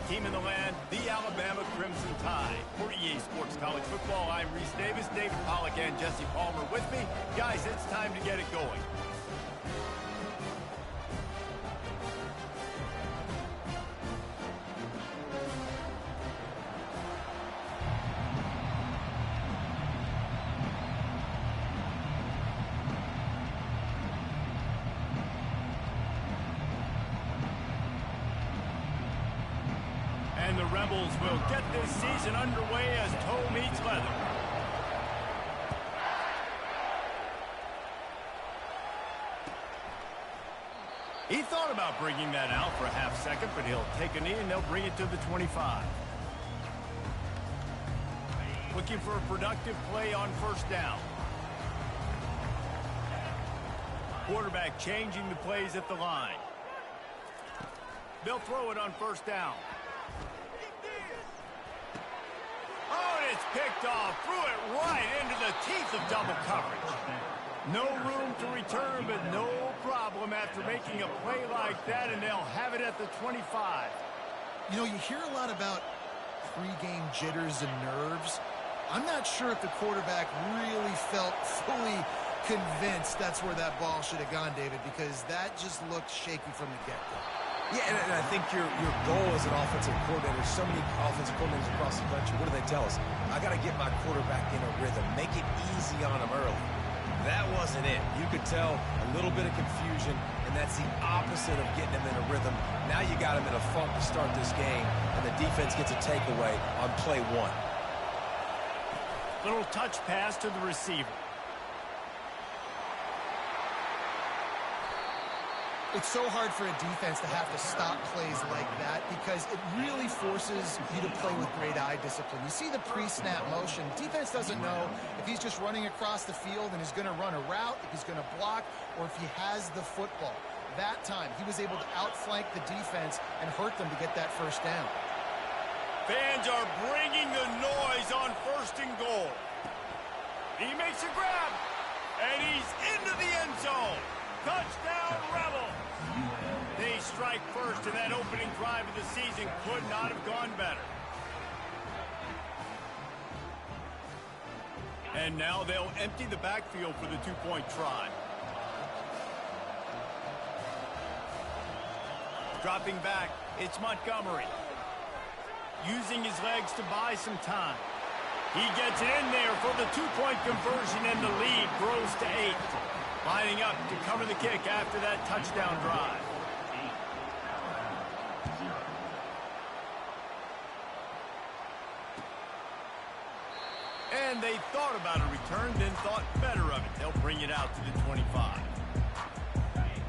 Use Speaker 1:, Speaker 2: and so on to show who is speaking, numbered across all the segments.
Speaker 1: team in the land, the Alabama Crimson Tide. For EA Sports College Football, I'm Reese Davis, David Pollack, and Jesse Palmer with me. Guys, it's time to get it going. And the Rebels will get this season underway as toe meets leather. He thought about bringing that out for a half second, but he'll take a knee and they'll bring it to the 25. Looking for a productive play on first down. Quarterback changing the plays at the line. They'll throw it on first down. Oh, and it's picked off. Threw it right into the teeth of double coverage. No room to return, but no problem after making a play like that, and they'll have it at the 25.
Speaker 2: You know, you hear a lot about pre-game jitters and nerves. I'm not sure if the quarterback really felt fully convinced that's where that ball should have gone, David, because that just looked shaky from the get-go.
Speaker 3: Yeah, and I think your goal as an offensive coordinator, so many offensive coordinators across the country, what do they tell us? I got to get my quarterback in a rhythm, make it easy on him early. That wasn't it. You could tell a little bit of confusion, and that's the opposite of getting him in a rhythm. Now you got him in a funk to start this game, and the defense gets a takeaway on play one.
Speaker 1: Little touch pass to the receiver.
Speaker 2: It's so hard for a defense to have to stop plays like that because it really forces you to play with great eye discipline. You see the pre-snap motion. Defense doesn't know if he's just running across the field and is going to run a route, if he's going to block, or if he has the football. That time, he was able to outflank the defense and hurt them to get that first down.
Speaker 1: Fans are bringing the noise on first and goal. He makes a grab, and he's into the end zone. Touchdown, Rebels! They strike first, and that opening drive of the season could not have gone better. And now they'll empty the backfield for the two-point try. Dropping back, it's Montgomery. Using his legs to buy some time. He gets it in there for the two-point conversion, and the lead grows to 8. Lining up to cover the kick after that touchdown drive. And they thought about a return, then thought better of it. They'll bring it out to the 25.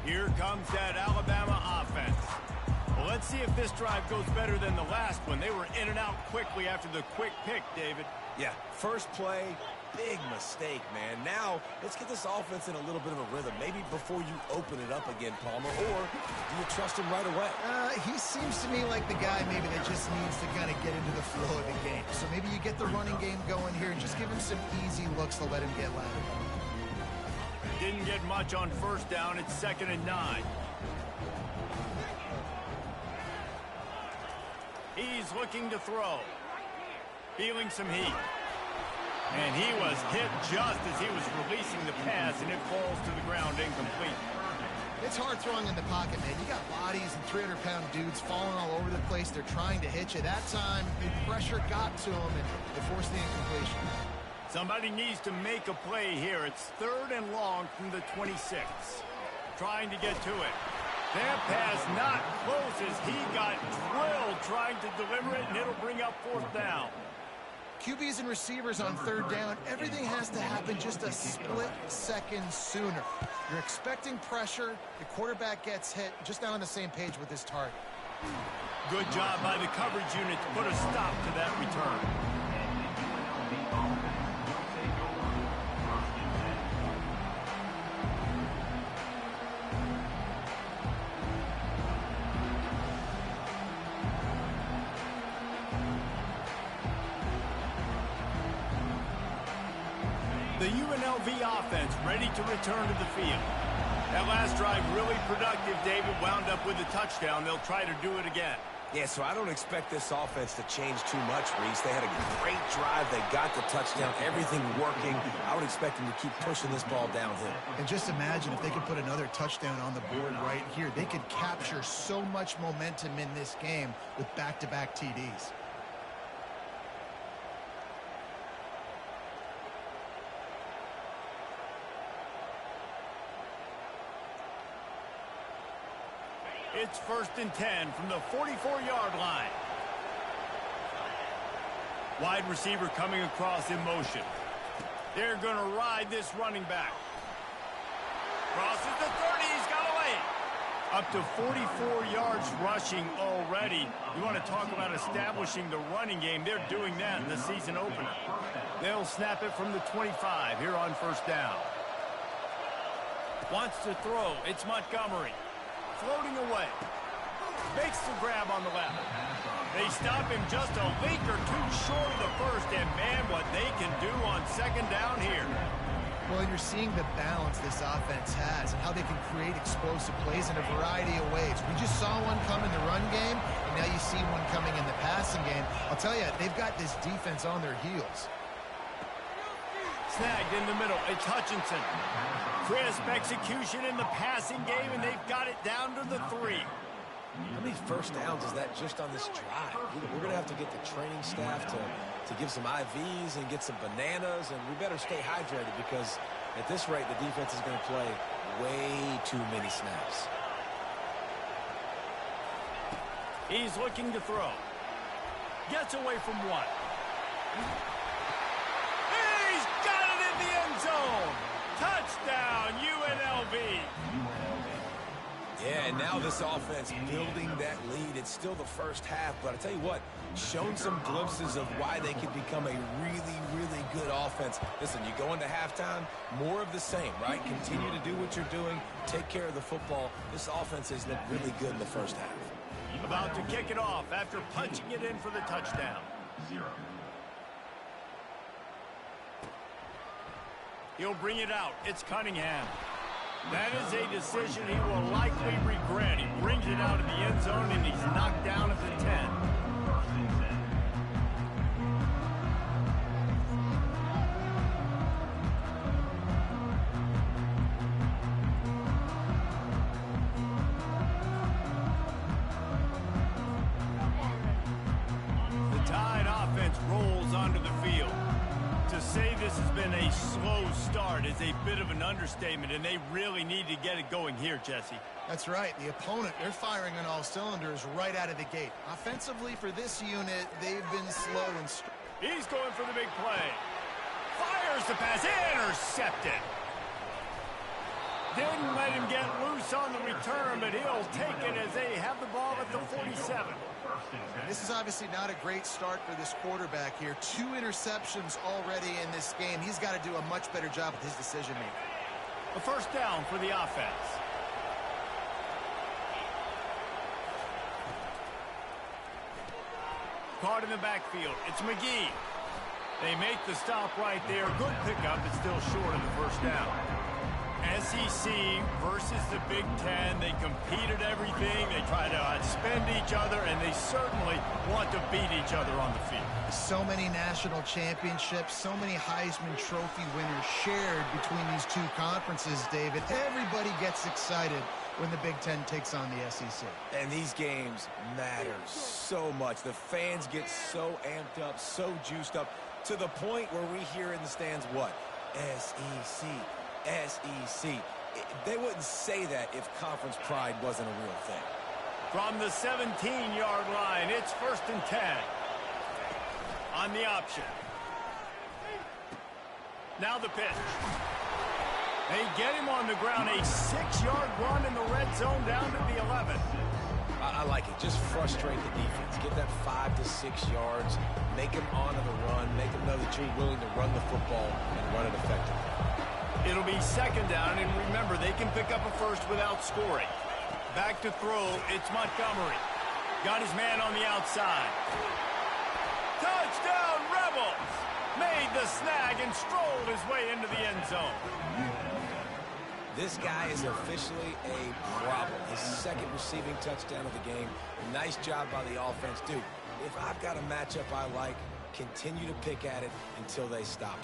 Speaker 1: Here comes that Alabama offense. Well, let's see if this drive goes better than the last one. They were in and out quickly after the quick pick, David.
Speaker 3: Yeah, first play, big mistake, man. Now, let's get this offense in a little bit of a rhythm. Maybe before you open it up again, Palmer, or do you trust him right away?
Speaker 2: He seems to me like the guy maybe that just needs to kind of get into the flow of the game. So maybe you get the running game going here and just give him some easy looks to let him get lateral.
Speaker 1: Didn't get much on first down. It's 2nd and 9. He's looking to throw. Feeling some heat. And he was hit just as he was releasing the pass, and it falls to the ground incomplete.
Speaker 2: It's hard throwing in the pocket, man. You got bodies and 300-pound dudes falling all over the place. They're trying to hit you. That time, the pressure got to him, and they forced the incompletion.
Speaker 1: Somebody needs to make a play here. It's 3rd and long from the 26. Trying to get to it. That pass not close as he got drilled trying to deliver it, and it'll bring up 4th down.
Speaker 2: QBs and receivers on 3rd down, everything has to happen just a split second sooner. You're expecting pressure, the quarterback gets hit, just not on the same page with his target.
Speaker 1: Good job by the coverage unit to put a stop to that return. The UNLV offense ready to return to the field. That last drive really productive. David wound up with a touchdown. They'll try to do it again.
Speaker 3: Yeah, so I don't expect this offense to change too much, Reese. They had a great drive. They got the touchdown, everything working. I would expect them to keep pushing this ball downhill.
Speaker 2: And just imagine if they could put another touchdown on the board right here. They could capture so much momentum in this game with back-to-back TDs.
Speaker 1: It's 1st and 10 from the 44-yard line. Wide receiver coming across in motion. They're going to ride this running back. Crosses the 30. He's got away. Up to 44 yards rushing already. You want to talk about establishing the running game. They're doing that in the season opener. They'll snap it from the 25 here on 1st down. Wants to throw. It's Montgomery. Floating away. Makes the grab on the left. They stop him just a leak or two short of the first, and man, what they can do on 2nd down here.
Speaker 2: Well, you're seeing the balance this offense has and how they can create explosive plays in a variety of ways. We just saw one come in the run game, and now you see one coming in the passing game. I'll tell you, they've got this defense on their heels.
Speaker 1: Snagged in the middle. It's Hutchinson. Crisp execution in the passing game, and they've got it down to the 3.
Speaker 3: How many first downs is that just on this drive? We're going to have to get the training staff to give some IVs and get some bananas, and we better stay hydrated because at this rate, the defense is going to play way too many snaps.
Speaker 1: He's looking to throw. Gets away from one. He's got it in the end zone. Touchdown, UNLV.
Speaker 3: Yeah, and now this offense building that lead. It's still the first half, but I tell you what, shown some glimpses of why they could become a really, really good offense. Listen, you go into halftime, more of the same, right? Continue to do what you're doing, take care of the football. This offense has looked really good in the first half.
Speaker 1: About to kick it off after punching it in for the touchdown. He'll bring it out. It's Cunningham. That is a decision he will likely regret. He brings it out of the end zone, and he's knocked down at the 10. The Tide offense rolls onto the field. To say this has been a slow start is a bit of an understatement, and they really need to get it going here, Jesse.
Speaker 2: That's right. The opponent, they're firing on all cylinders right out of the gate. Offensively, for this unit, they've been slow and
Speaker 1: he's going for the big play. Fires the pass. Intercepted. Didn't let him get loose on the return, but he'll take it as they have the ball at the 47.
Speaker 2: This is obviously not a great start for this quarterback here. 2 interceptions already in this game. He's got to do a much better job with his decision-making.
Speaker 1: A 1st down for the offense. Caught in the backfield. It's McGee. They make the stop right there. Good pickup. It's still short of the 1st down. SEC versus the Big Ten. They compete at everything. They try to outspend each other, and they certainly want to beat each other on the field.
Speaker 2: So many national championships, so many Heisman Trophy winners shared between these two conferences, David. Everybody gets excited when the Big Ten takes on the SEC.
Speaker 3: And these games matter so much. The fans get so amped up, so juiced up, to the point where we hear in the stands what? SEC. SEC. They wouldn't say that if conference pride wasn't a real thing.
Speaker 1: From the 17-yard line, it's 1st and 10. On the option. Now the pitch. They get him on the ground. A 6-yard run in the red zone down to the 11.
Speaker 3: I like it. Just frustrate the defense. Get that 5 to 6 yards. Make them honor the run. Make them know that you're willing to run the football and run it effectively.
Speaker 1: It'll be 2nd down, and remember, they can pick up a first without scoring. Back to throw, it's Montgomery. Got his man on the outside. Touchdown, Rebels! Made the snag and strolled his way into the end zone.
Speaker 3: This guy is officially a problem. His second receiving touchdown of the game. Nice job by the offense. Dude, if I've got a matchup I like, continue to pick at it until they stop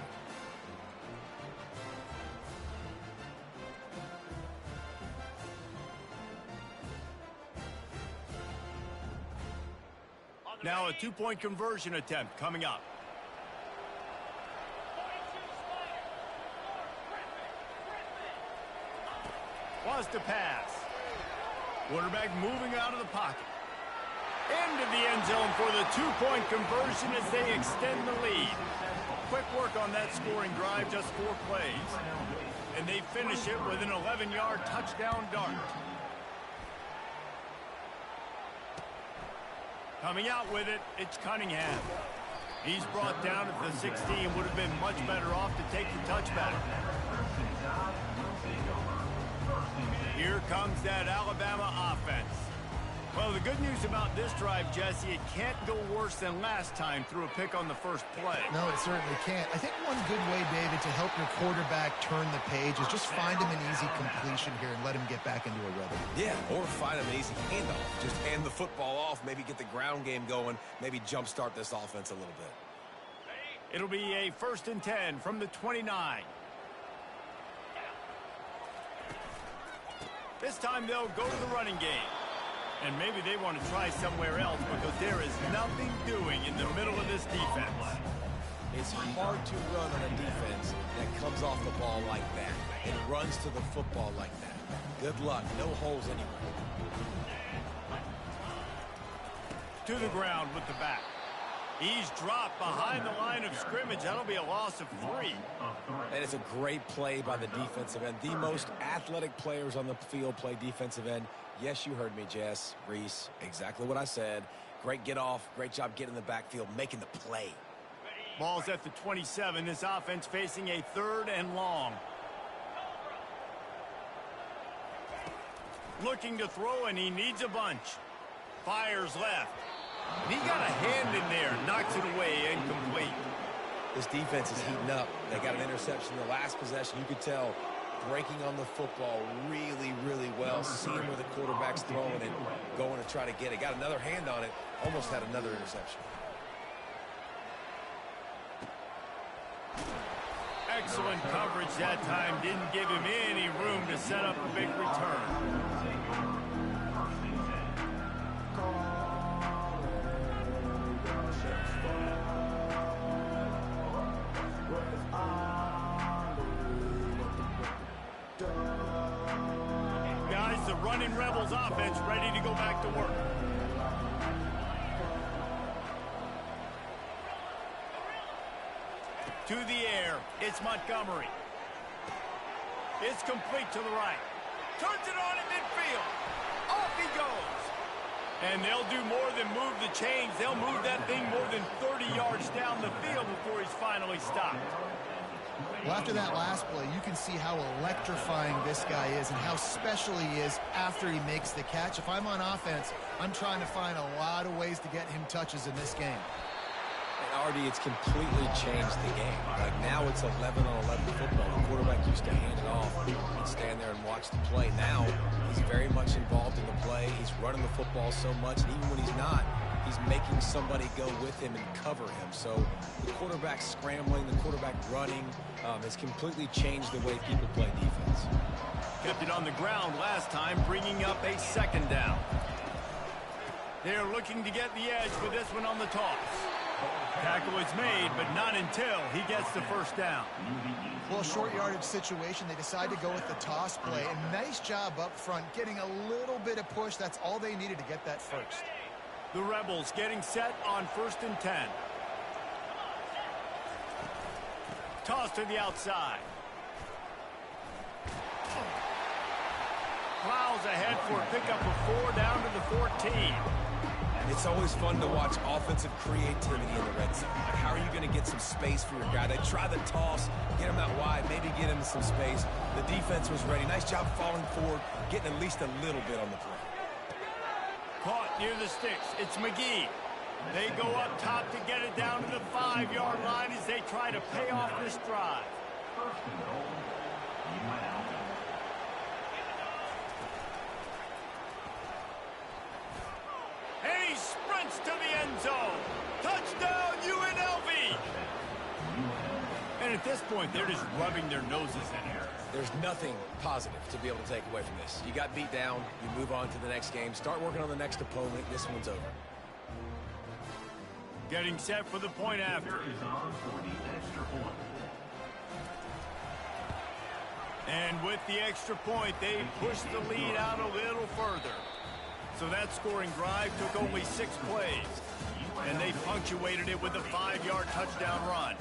Speaker 3: it.
Speaker 1: Now a two-point conversion attempt coming up. Wants to pass. Quarterback moving out of the pocket. Into the end zone for the two-point conversion as they extend the lead. Quick work on that scoring drive, just 4 plays. And they finish it with an 11-yard touchdown dart. Coming out with it, it's Cunningham. He's brought down at the 16. Would have been much better off to take the touchback. Here comes that Alabama offense. Well, the good news about this drive, Jesse, it can't go worse than last time through a pick on the first play.
Speaker 2: No, it certainly can't. I think one good way, David, to help your quarterback turn the page is just find him an easy completion here and let him get back into a rhythm.
Speaker 3: Yeah, or find him an easy handoff. Just hand the football off, maybe get the ground game going, maybe jumpstart this offense a little bit.
Speaker 1: It'll be a 1st and 10 from the 29. This time they'll go to the running game. And maybe they want to try somewhere else because there is nothing doing in the middle of this defense.
Speaker 3: It's hard to run on a defense that comes off the ball like that and runs to the football like that. Good luck. No holes anywhere.
Speaker 1: To the ground with the back. He's dropped behind the line of scrimmage. That'll be a loss of 3.
Speaker 3: And it's a great play by the defensive end. The most athletic players on the field play defensive end. Yes, you heard me, Jess, Reese. Exactly what I said. Great get off. Great job getting in the backfield, making the play.
Speaker 1: Ball's at the 27. This offense facing a 3rd and long. Looking to throw, and he needs a bunch. Fires left. And he got a hand in there. Knocks it away, incomplete.
Speaker 3: This defense is heating up. They got an interception in the last possession. You could tell breaking on the football really, really well. Seeing where the quarterback's throwing it, going to try to get it. Got another hand on it. Almost had another interception.
Speaker 1: Excellent coverage that time. Didn't give him any room to set up a big return. Guys, the running Rebels offense ready to go back to work. To the air, it's Montgomery. It's complete to the right. Turns it on in midfield. Off he goes. And they'll do more than move the chains. They'll move that thing more than 30 yards down the field before he's finally stopped.
Speaker 2: Well, after that last play, you can see how electrifying this guy is and how special he is after he makes the catch. If I'm on offense, I'm trying to find a lot of ways to get him touches in this game.
Speaker 3: And Artie, it's completely changed the game. Like now it's 11-on-11 football. The quarterback used to hand it off and stand there and watch the play. Now he's very much involved in the play. He's running the football so much, and even when he's not, he's making somebody go with him and cover him. So the quarterback scrambling, the quarterback running has completely changed the way people play defense.
Speaker 1: Kept it on the ground last time, bringing up a 2nd down. They're looking to get the edge with this one on the toss. Tackle is made, but not until he gets the 1st down.
Speaker 2: Well, short yardage situation, they decide to go with the toss play. And nice job up front, getting a little bit of push. That's all they needed to get that first.
Speaker 1: The Rebels getting set on 1st and 10. Toss to the outside. Plows ahead for a pickup of 4 down to the 14.
Speaker 3: It's always fun to watch offensive creativity in the red zone. Like how are you going to get some space for your guy? They try the toss, get him out wide, maybe get him some space. The defense was ready. Nice job falling forward, getting at least a little bit on the play.
Speaker 1: Caught near the sticks. It's McGee. They go up top to get it down to the 5-yard line as they try to pay off this drive. end zone. Touchdown, UNLV. And at this point, they're just rubbing their noses in here.
Speaker 3: There's nothing positive to be able to take away from this. You got beat down, you move on to the next game, start working on the next opponent. This one's over.
Speaker 1: Getting set for the point after. And with the extra point, they pushed the lead out a little further. So that scoring drive took only 6 plays. And they punctuated it with a 5-yard touchdown run.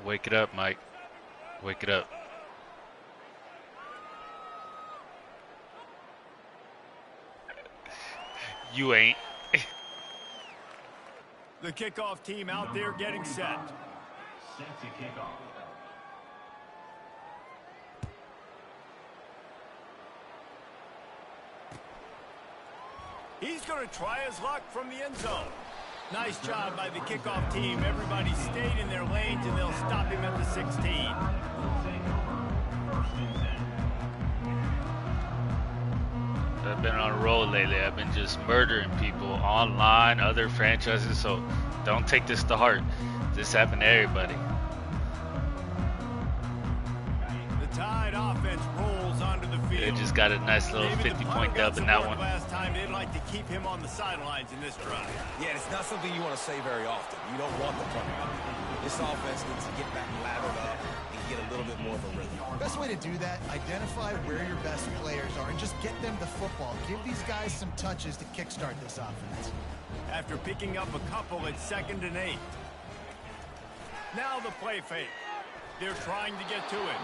Speaker 4: Wake it up, Mike. Wake it up. You ain't.
Speaker 1: The kickoff team out there getting set.
Speaker 5: Set to kick off.
Speaker 1: He's going to try his luck from the end zone. Nice job by the kickoff team. Everybody stayed in their lanes, and they'll stop him at the 16.
Speaker 4: I've been on a roll lately. I've been just murdering people online, other franchises, so don't take this to heart. This happened to everybody.
Speaker 1: The Tide offense rolls onto the field.
Speaker 4: They just got a nice little 50-point dub in that one.
Speaker 1: Last time they'd like to keep him on the sidelines in this drive.
Speaker 3: Yeah, it's not something you want to say very often. You don't want the punter. This offense needs to get back lathered up and get a little bit more of a rhythm.
Speaker 2: Best way to do that, identify where your best players are and just get them the football. Give these guys some touches to kickstart this offense.
Speaker 1: After picking up a couple at 2nd and 8. Now the play fake. They're trying to get to it.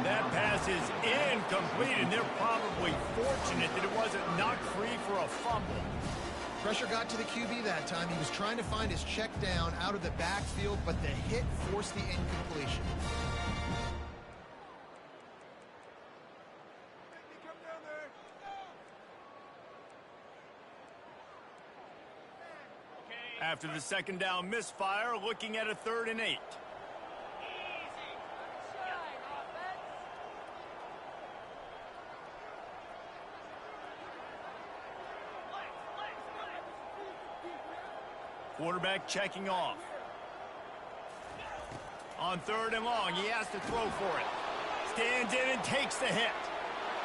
Speaker 1: That pass is incomplete, and they're probably fortunate that it wasn't knocked free for a fumble.
Speaker 2: Pressure got to the QB that time. He was trying to find his check down out of the backfield, but the hit forced the incompletion.
Speaker 1: After the 2nd down misfire, looking at a 3rd and 8. Quarterback checking off. On 3rd and long, he has to throw for it. Stands in and takes the hit.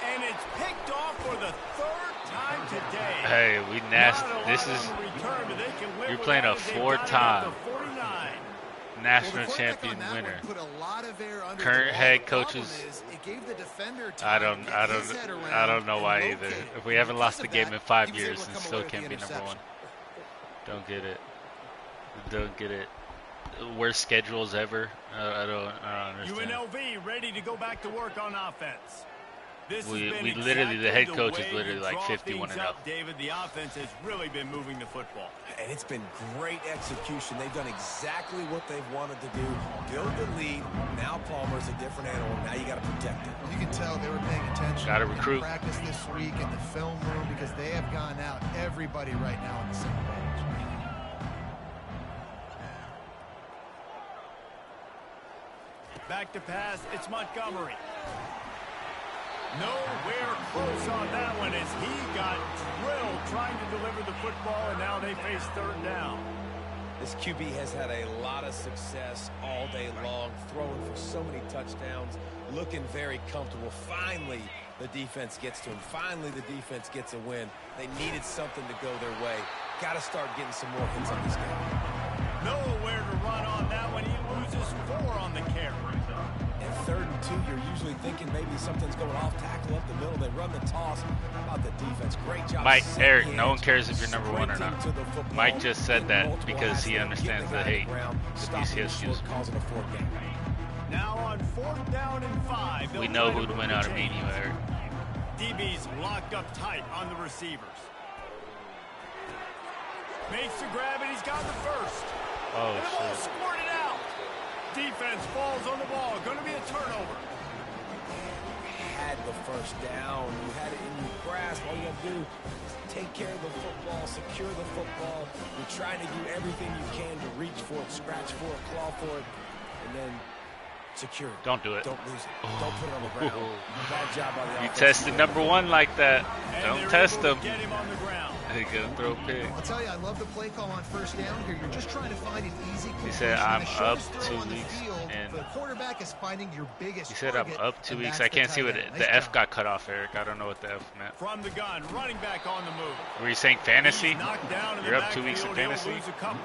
Speaker 1: And it's picked off for the 3rd time today.
Speaker 4: Hey, we nasty. This is, you're playing a 4-time national champion winner. Current head coaches, I don't know why either. If we haven't lost a game in 5 years and still can't be #1. Don't get it. Don't get it. Worst schedules ever. I don't understand.
Speaker 1: UNLV ready to go back to work on offense.
Speaker 4: We literally, the head coach is literally like 51-0.
Speaker 1: David, the offense has really been moving the football.
Speaker 3: And it's been great execution. They've done exactly what they've wanted to do. Build the lead. Now Palmer's a different animal. Now you got to protect it.
Speaker 2: You can tell they were paying attention.
Speaker 4: Got to recruit.
Speaker 2: Practice this week in the film room because they have gone out. Everybody right now on the same page.
Speaker 1: Back to pass, it's Montgomery. Nowhere close on that one as he got drilled trying to deliver the football, and now they face 3rd down.
Speaker 3: This QB has had a lot of success all day long, throwing for so many touchdowns, looking very comfortable. Finally, the defense gets to him. Finally, the defense gets a win. They needed something to go their way. Got to start getting some more hits on this game.
Speaker 1: Nowhere to run on that one. He loses 4 on the carry.
Speaker 3: At 3rd and 2, you're usually thinking maybe something's going off tackle up the middle. They run the toss. How about the defense? Great job.
Speaker 4: Mike, Eric, no one cares if you're #1 or not. Mike just said that because he understands the hate the BCS uses.
Speaker 1: Now on 4th down and 5.
Speaker 4: We know who'd win out of me, Eric.
Speaker 1: DB's locked up tight on the receivers. Makes the grab, and he's got the first.
Speaker 4: Oh,
Speaker 1: and the ball
Speaker 4: shit.
Speaker 1: squirted out. Defense falls on the ball. Going to be a turnover.
Speaker 3: Had the first down. You had it in your grasp. All you got to do is take care of the football, secure the football. You're trying to do everything you can to reach for it, scratch for it, claw for it, and then secure it.
Speaker 4: Don't do it.
Speaker 3: Don't lose it. Don't put it on the ground. Bad job by the
Speaker 4: You
Speaker 3: offense.
Speaker 4: tested #1 like that.
Speaker 1: And
Speaker 4: Don't
Speaker 1: they're
Speaker 4: test
Speaker 1: able
Speaker 4: him.
Speaker 1: to get him on the ground.
Speaker 4: They're gonna throw a pick.
Speaker 2: I'll tell you, I love the play call on first down here. You're just trying to find an easy completion.
Speaker 4: He said I'm up 2
Speaker 2: on the
Speaker 4: weeks,
Speaker 2: field.
Speaker 4: and
Speaker 2: The quarterback is finding your biggest
Speaker 4: he said I'm
Speaker 2: target,
Speaker 4: up 2
Speaker 2: and
Speaker 4: weeks.
Speaker 2: that's
Speaker 4: I can't see what
Speaker 2: tight end.
Speaker 4: the
Speaker 2: Nice
Speaker 4: F
Speaker 2: job.
Speaker 4: got cut off, Eric. I don't know what the F meant.
Speaker 1: From the gun, running back on the move.
Speaker 4: Were you saying fantasy?
Speaker 1: He's knocked down in
Speaker 4: You're
Speaker 1: the
Speaker 4: up 2 weeks in
Speaker 1: backfield.
Speaker 4: fantasy?
Speaker 1: He'll lose a couple.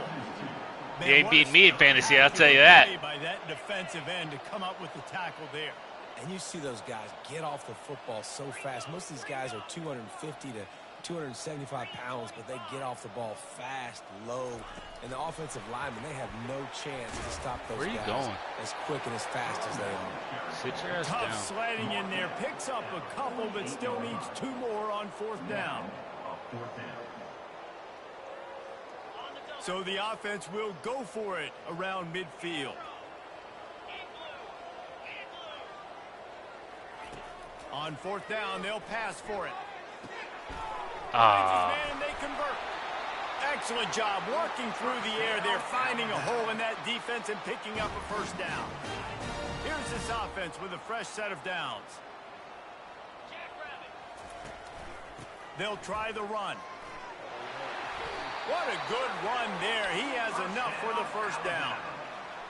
Speaker 1: Man,
Speaker 4: You ain't
Speaker 1: what
Speaker 4: beating
Speaker 1: a
Speaker 4: me in fantasy, I'll tell you that.
Speaker 1: play by that defensive end to come up with the tackle there.
Speaker 3: And you see those guys get off the football so fast. Most of these guys are 250 to 275 pounds, but they get off the ball fast, low. And the offensive linemen, they have no chance to stop those
Speaker 4: Where are you
Speaker 3: guys
Speaker 4: going?
Speaker 3: as quick and as fast as they are.
Speaker 4: Sit your ass
Speaker 1: Tough
Speaker 4: down.
Speaker 1: sliding in there. Picks up a couple, but still needs 2 more on 4th down. So the offense will go for it around midfield. On 4th down, they'll pass for it. Man, they convert. Excellent job working through the air. They're finding a hole in that defense and picking up a 1st down. Here's this offense with a fresh set of downs. They'll try the run. What a good run there. He has enough for the 1st down.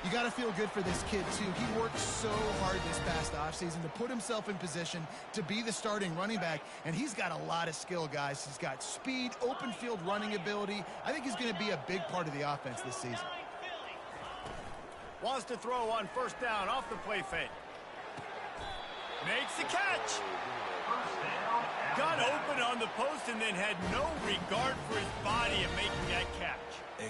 Speaker 2: You got to feel good for this kid, too. He worked so hard this past offseason to put himself in position to be the starting running back, and he's got a lot of skill, guys. He's got speed, open field running ability. I think he's going to be a big part of the offense this season.
Speaker 1: Wants to throw on 1st down off the play fake. Makes the catch. Got open on the post and then had no regard for his body in making that catch.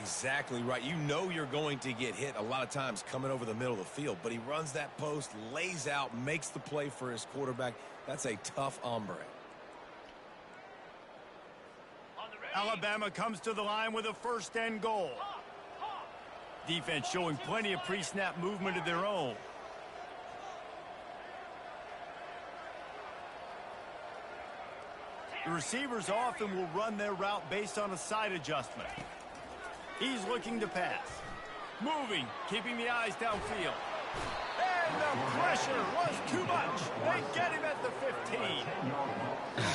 Speaker 3: Exactly right. You know you're going to get hit a lot of times coming over the middle of the field, but he runs that post, lays out, makes the play for his quarterback. That's a tough hombre.
Speaker 1: Alabama comes to the line with a 1st and goal. Defense showing plenty of pre-snap movement of their own. The receivers often will run their route based on a side adjustment. He's looking to pass. Moving, keeping the eyes downfield. And the pressure was too much. They get him at the 15.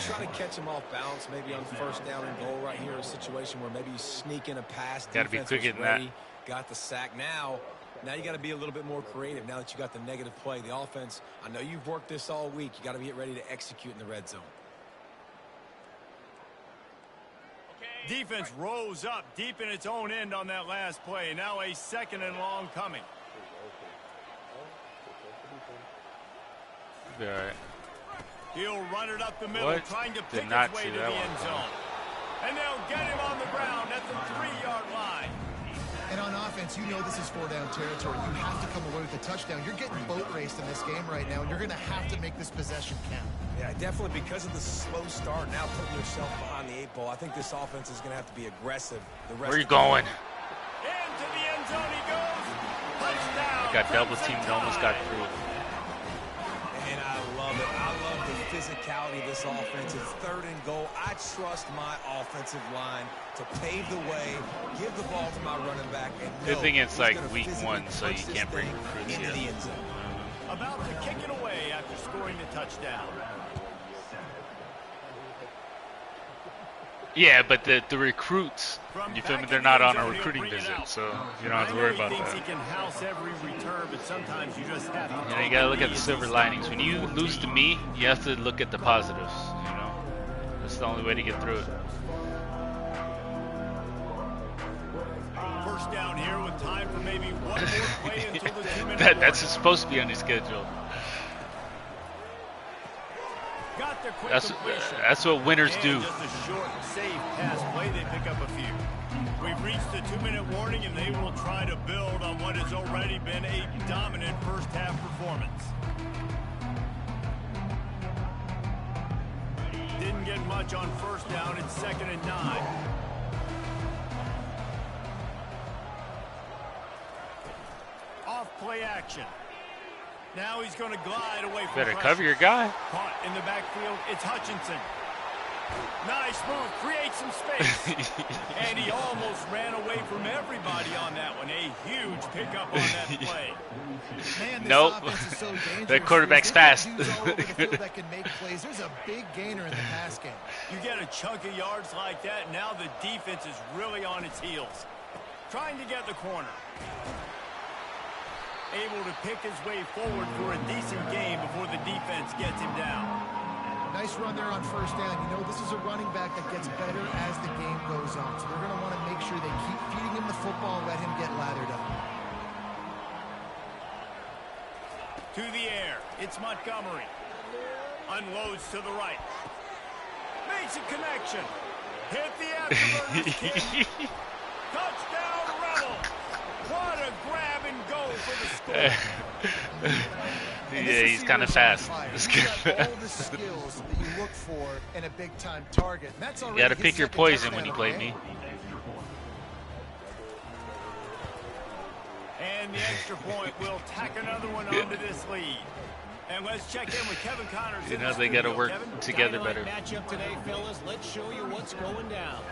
Speaker 3: Trying to catch him off balance, maybe on 1st down and goal right here, a situation where maybe you sneak in a pass.
Speaker 4: Got to be quicker than that.
Speaker 3: Got the sack. Now you got to be a little bit more creative now that you got the negative play. The offense, I know you've worked this all week. You got to get ready to execute in the red zone.
Speaker 1: Defense rose up deep in its own end on that last play. Now a 2nd and long coming.
Speaker 4: All right.
Speaker 1: He'll run it up the middle, trying to pick his way to the end zone. And they'll get him on the ground at the 3-yard line.
Speaker 2: And on offense, you know this is 4-down territory. You have to come away with a touchdown. You're getting boat raced in this game right now, and you're going to have to make this possession count.
Speaker 3: Yeah, definitely because of the slow start, now putting yourself behind the 8 ball. I think this offense is going to have to be aggressive.
Speaker 4: Where are you going?
Speaker 1: Into the end zone he goes. Touchdown.
Speaker 4: Got double teamed, almost got through.
Speaker 3: And I love it. I love the physicality of this offense. It's 3rd and goal. I trust my offensive line to pave the way, give the ball to my running back. And
Speaker 4: Good thing it's like week 1, so you can't bring recruits
Speaker 3: into
Speaker 4: here.
Speaker 3: the end zone.
Speaker 1: About to kick it away after scoring the touchdown.
Speaker 4: Yeah, but the recruits, you feel me? They're not on a recruiting visit, so you don't have to worry about
Speaker 1: He
Speaker 4: that.
Speaker 1: thinks he can house every return, but sometimes you just have to.
Speaker 4: You know, you gotta look at the silver linings. When you lose to me, you have to look at the positives. You know, that's the only way to get through it.
Speaker 1: 1st down here with time for maybe one more play until the 2-minute
Speaker 4: That's supposed to be on your schedule.
Speaker 1: Got the quick completion.
Speaker 4: That's what winners
Speaker 1: And
Speaker 4: do.
Speaker 1: just a short, safe pass play. They pick up a few. We've reached the 2-minute warning, and they will try to build on what has already been a dominant 1st half performance. Didn't get much on 1st down. It's 2nd and 9. Off play action. Now he's going to glide away from
Speaker 4: Better
Speaker 1: pressure.
Speaker 4: cover your guy.
Speaker 1: Caught in the backfield. It's Hutchinson. Nice move, create some space. And he almost ran away from everybody on that one. A huge pickup on that play.
Speaker 2: Man, this
Speaker 4: Nope.
Speaker 2: offense is so dangerous.
Speaker 4: That quarterback's fast.
Speaker 2: Dudes all over the field that can make plays. There's a big gainer in the pass game.
Speaker 1: You get a chunk of yards like that, and now the defense is really on its heels. Trying to get the corner. Able to pick his way forward for a decent game before the defense gets him down.
Speaker 2: Nice run there on first down. You know, this is a running back that gets better as the game goes on. So they're going to want to make sure they keep feeding him the football and let him get lathered up.
Speaker 1: To the air. It's Montgomery. Unloads to the right. Makes a connection. Hit the afterburners, kid. Touchdown, Rebel. What a grab and go for the score.
Speaker 4: Yeah, he's kind of fast.
Speaker 2: He's got all the skills that you look for in a big-time target. That's
Speaker 4: You got to pick your poison when you play me.
Speaker 1: And the extra point will tack another one onto this lead. And let's check in with Kevin Connors.
Speaker 4: You know, they got to work together better.
Speaker 6: Matchup today, fellas. Let's show you what's going down.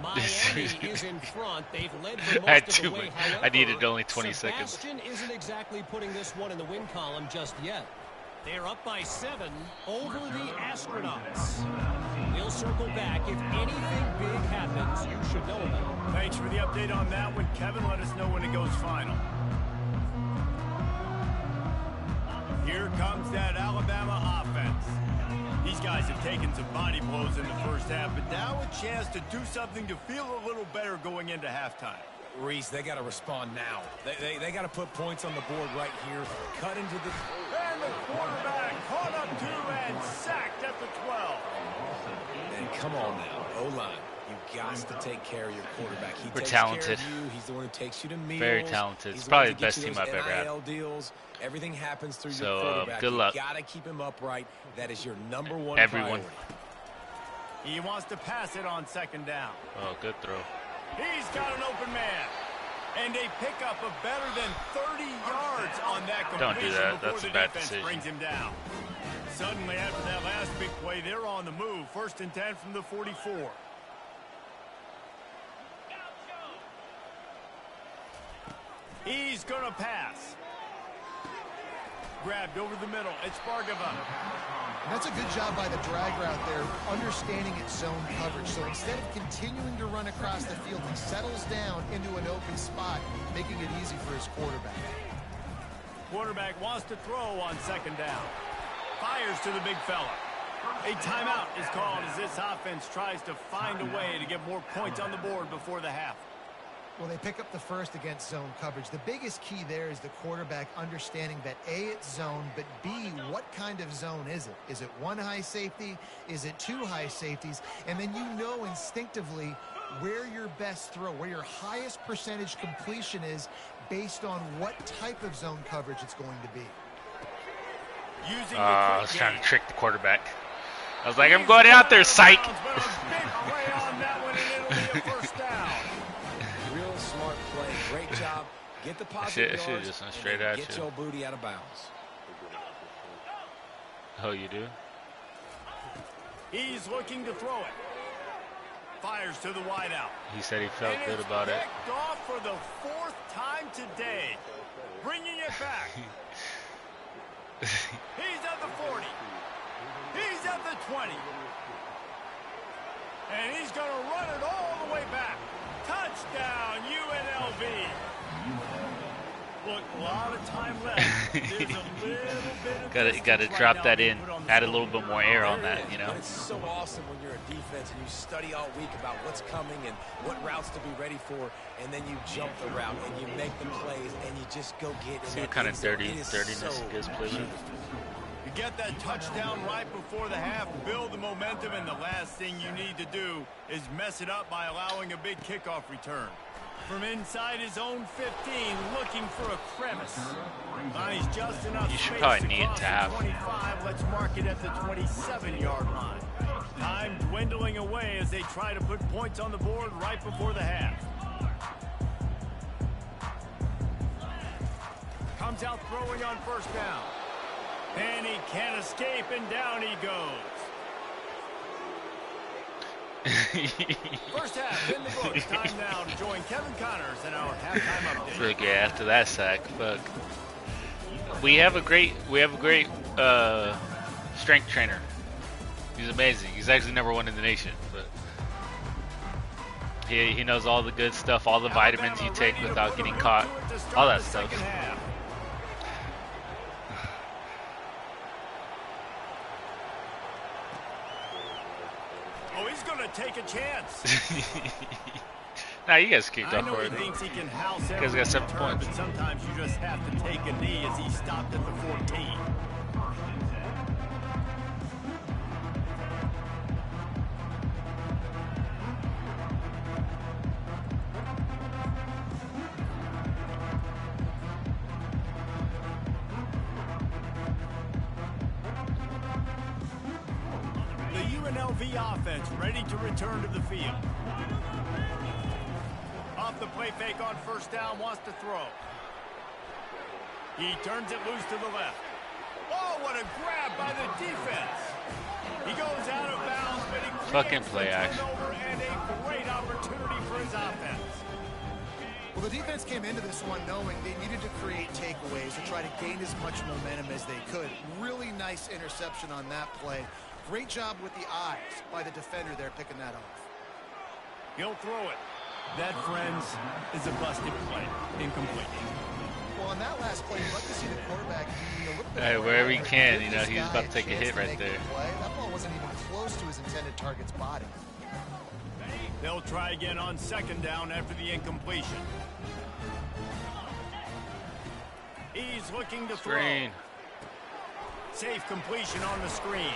Speaker 6: Miami is in front. They've led for most of the way. However,
Speaker 4: I needed only 20 seconds.
Speaker 6: Sebastian isn't exactly putting this one in the win column just yet. They're up by 7 over the Astronauts. We'll circle back. If anything big happens, you should know about it.
Speaker 1: Thanks for the update on that one, Kevin. Let us know when it goes final. Here comes that Alabama offense. These guys have taken some body blows in the first half, but now a chance to do something to feel a little better going into halftime.
Speaker 3: Reese, they got to respond now. They got to put points on the board right here. Cut into the...
Speaker 1: And the quarterback caught up to and sacked at the 12.
Speaker 3: And come on now, O-line. You got to take care of your quarterback. He
Speaker 4: We're
Speaker 3: takes
Speaker 4: talented.
Speaker 3: care of you. He's the one who takes you to meals.
Speaker 4: Very talented.
Speaker 3: He's
Speaker 4: It's
Speaker 3: the one
Speaker 4: probably
Speaker 3: to
Speaker 4: the
Speaker 3: get
Speaker 4: best
Speaker 3: you
Speaker 4: team
Speaker 3: those
Speaker 4: I've ever had.
Speaker 3: NIL deals. Everything happens through
Speaker 4: So,
Speaker 3: your quarterback.
Speaker 4: good luck.
Speaker 3: You got to keep him upright. That is your #1
Speaker 4: Everyone.
Speaker 3: priority.
Speaker 1: He wants to pass it on second down.
Speaker 4: Oh, good throw.
Speaker 1: He's got an open man. And a pickup of better than 30 yards on that completion.
Speaker 4: Don't do that.
Speaker 1: Before
Speaker 4: That's
Speaker 1: the
Speaker 4: a bad
Speaker 1: defense
Speaker 4: decision.
Speaker 1: brings him down. Suddenly, after that last big play, they're on the move. 1st and 10 from the 44. He's going to pass. Grabbed over the middle. It's Bargava.
Speaker 2: That's a good job by the drag route there, understanding its zone coverage. So instead of continuing to run across the field, he settles down into an open spot, making it easy for his quarterback.
Speaker 1: Quarterback wants to throw on second down. Fires to the big fella. A timeout is called as this offense tries to find a way to get more points on the board before the half.
Speaker 2: Well, they pick up the first against zone coverage. The biggest key there is the quarterback understanding that A, it's zone, but B, what kind of zone is it? Is it 1 high safety? Is it 2 high safeties? And then you know instinctively where your best throw, where your highest percentage completion is based on what type of zone coverage it's going to be.
Speaker 4: I was trying to trick the quarterback. I was like, I'm going out there, psych.
Speaker 3: Real smart play. Great job. Get the positive
Speaker 4: I should've just went straight at
Speaker 3: get
Speaker 4: you.
Speaker 3: your booty out of bounds.
Speaker 4: Oh, you do?
Speaker 1: He's looking to throw it. Fires to the wideout.
Speaker 4: He said he felt
Speaker 1: And
Speaker 4: good
Speaker 1: it's
Speaker 4: about it.
Speaker 1: picked off for the 4th time today. Bringing it back. He's at the 40. He's at the 20. And he's going to run it all the way back. Touchdown, UNLV. Look, a lot of time left. There's a little bit of
Speaker 4: Gotta drop that in. Add a little bit more air on that, you know.
Speaker 3: But it's so awesome when you're a defense and you study all week about what's coming and what routes to be ready for, and then you jump the route and you make the plays and you just go get it.
Speaker 4: See what kind of dirtiness he gives play with.
Speaker 1: You get that touchdown right before the half, build the momentum, and the last thing you need to do is mess it up by allowing a big kickoff return. From inside his own 15, looking for a crevice. He's just enough
Speaker 4: You should
Speaker 1: space
Speaker 4: probably
Speaker 1: to
Speaker 4: need
Speaker 1: cross
Speaker 4: to have.
Speaker 1: the 25. Let's mark it at the 27-yard line. Time dwindling away as they try to put points on the board right before the half. Comes out throwing on first down. And he can't escape, and down he goes. First half in the books. Time now to join Kevin Connors in our halftime update.
Speaker 4: Look, yeah, after that sack, fuck. We have a great strength trainer. He's amazing. He's actually #1 in the nation, but he knows all the good stuff, all the vitamins you take without getting caught, all that stuff.
Speaker 1: Oh, he's gonna take a chance.
Speaker 4: Nah, you guys kicked off
Speaker 1: He
Speaker 4: already.
Speaker 1: thinks he can house
Speaker 4: You guys got 7
Speaker 1: return,
Speaker 4: points.
Speaker 1: but sometimes you just have to take a knee as he stopped at the 14. The UNLV offense ready to return to the field. Off the play fake on first down, wants to throw. He turns it loose to the left. Oh, what a grab by the defense. He goes out of bounds, but he
Speaker 4: Fucking
Speaker 1: creates
Speaker 4: play
Speaker 1: the
Speaker 4: action.
Speaker 1: turnover and a great opportunity for his offense.
Speaker 2: Well, the defense came into this one knowing they needed to create takeaways to try to gain as much momentum as they could. Really nice interception on that play. Great job with the eyes by the defender there picking that off.
Speaker 1: He'll throw it. That, friends, is a busted play. Incomplete.
Speaker 2: Well, on that last play, you'd like to see the quarterback be a little bit
Speaker 4: Hey,
Speaker 2: more
Speaker 4: wherever he
Speaker 2: alert,
Speaker 4: can,
Speaker 2: give
Speaker 4: you know,
Speaker 2: this
Speaker 4: he's
Speaker 2: guy
Speaker 4: about
Speaker 2: a
Speaker 4: to take a
Speaker 2: chance
Speaker 4: hit right
Speaker 2: make the
Speaker 4: there.
Speaker 2: play. That ball wasn't even close to his intended target's body.
Speaker 1: They'll try again on second down after the incompletion. He's looking to
Speaker 4: Screen.
Speaker 1: throw. Safe completion on the screen.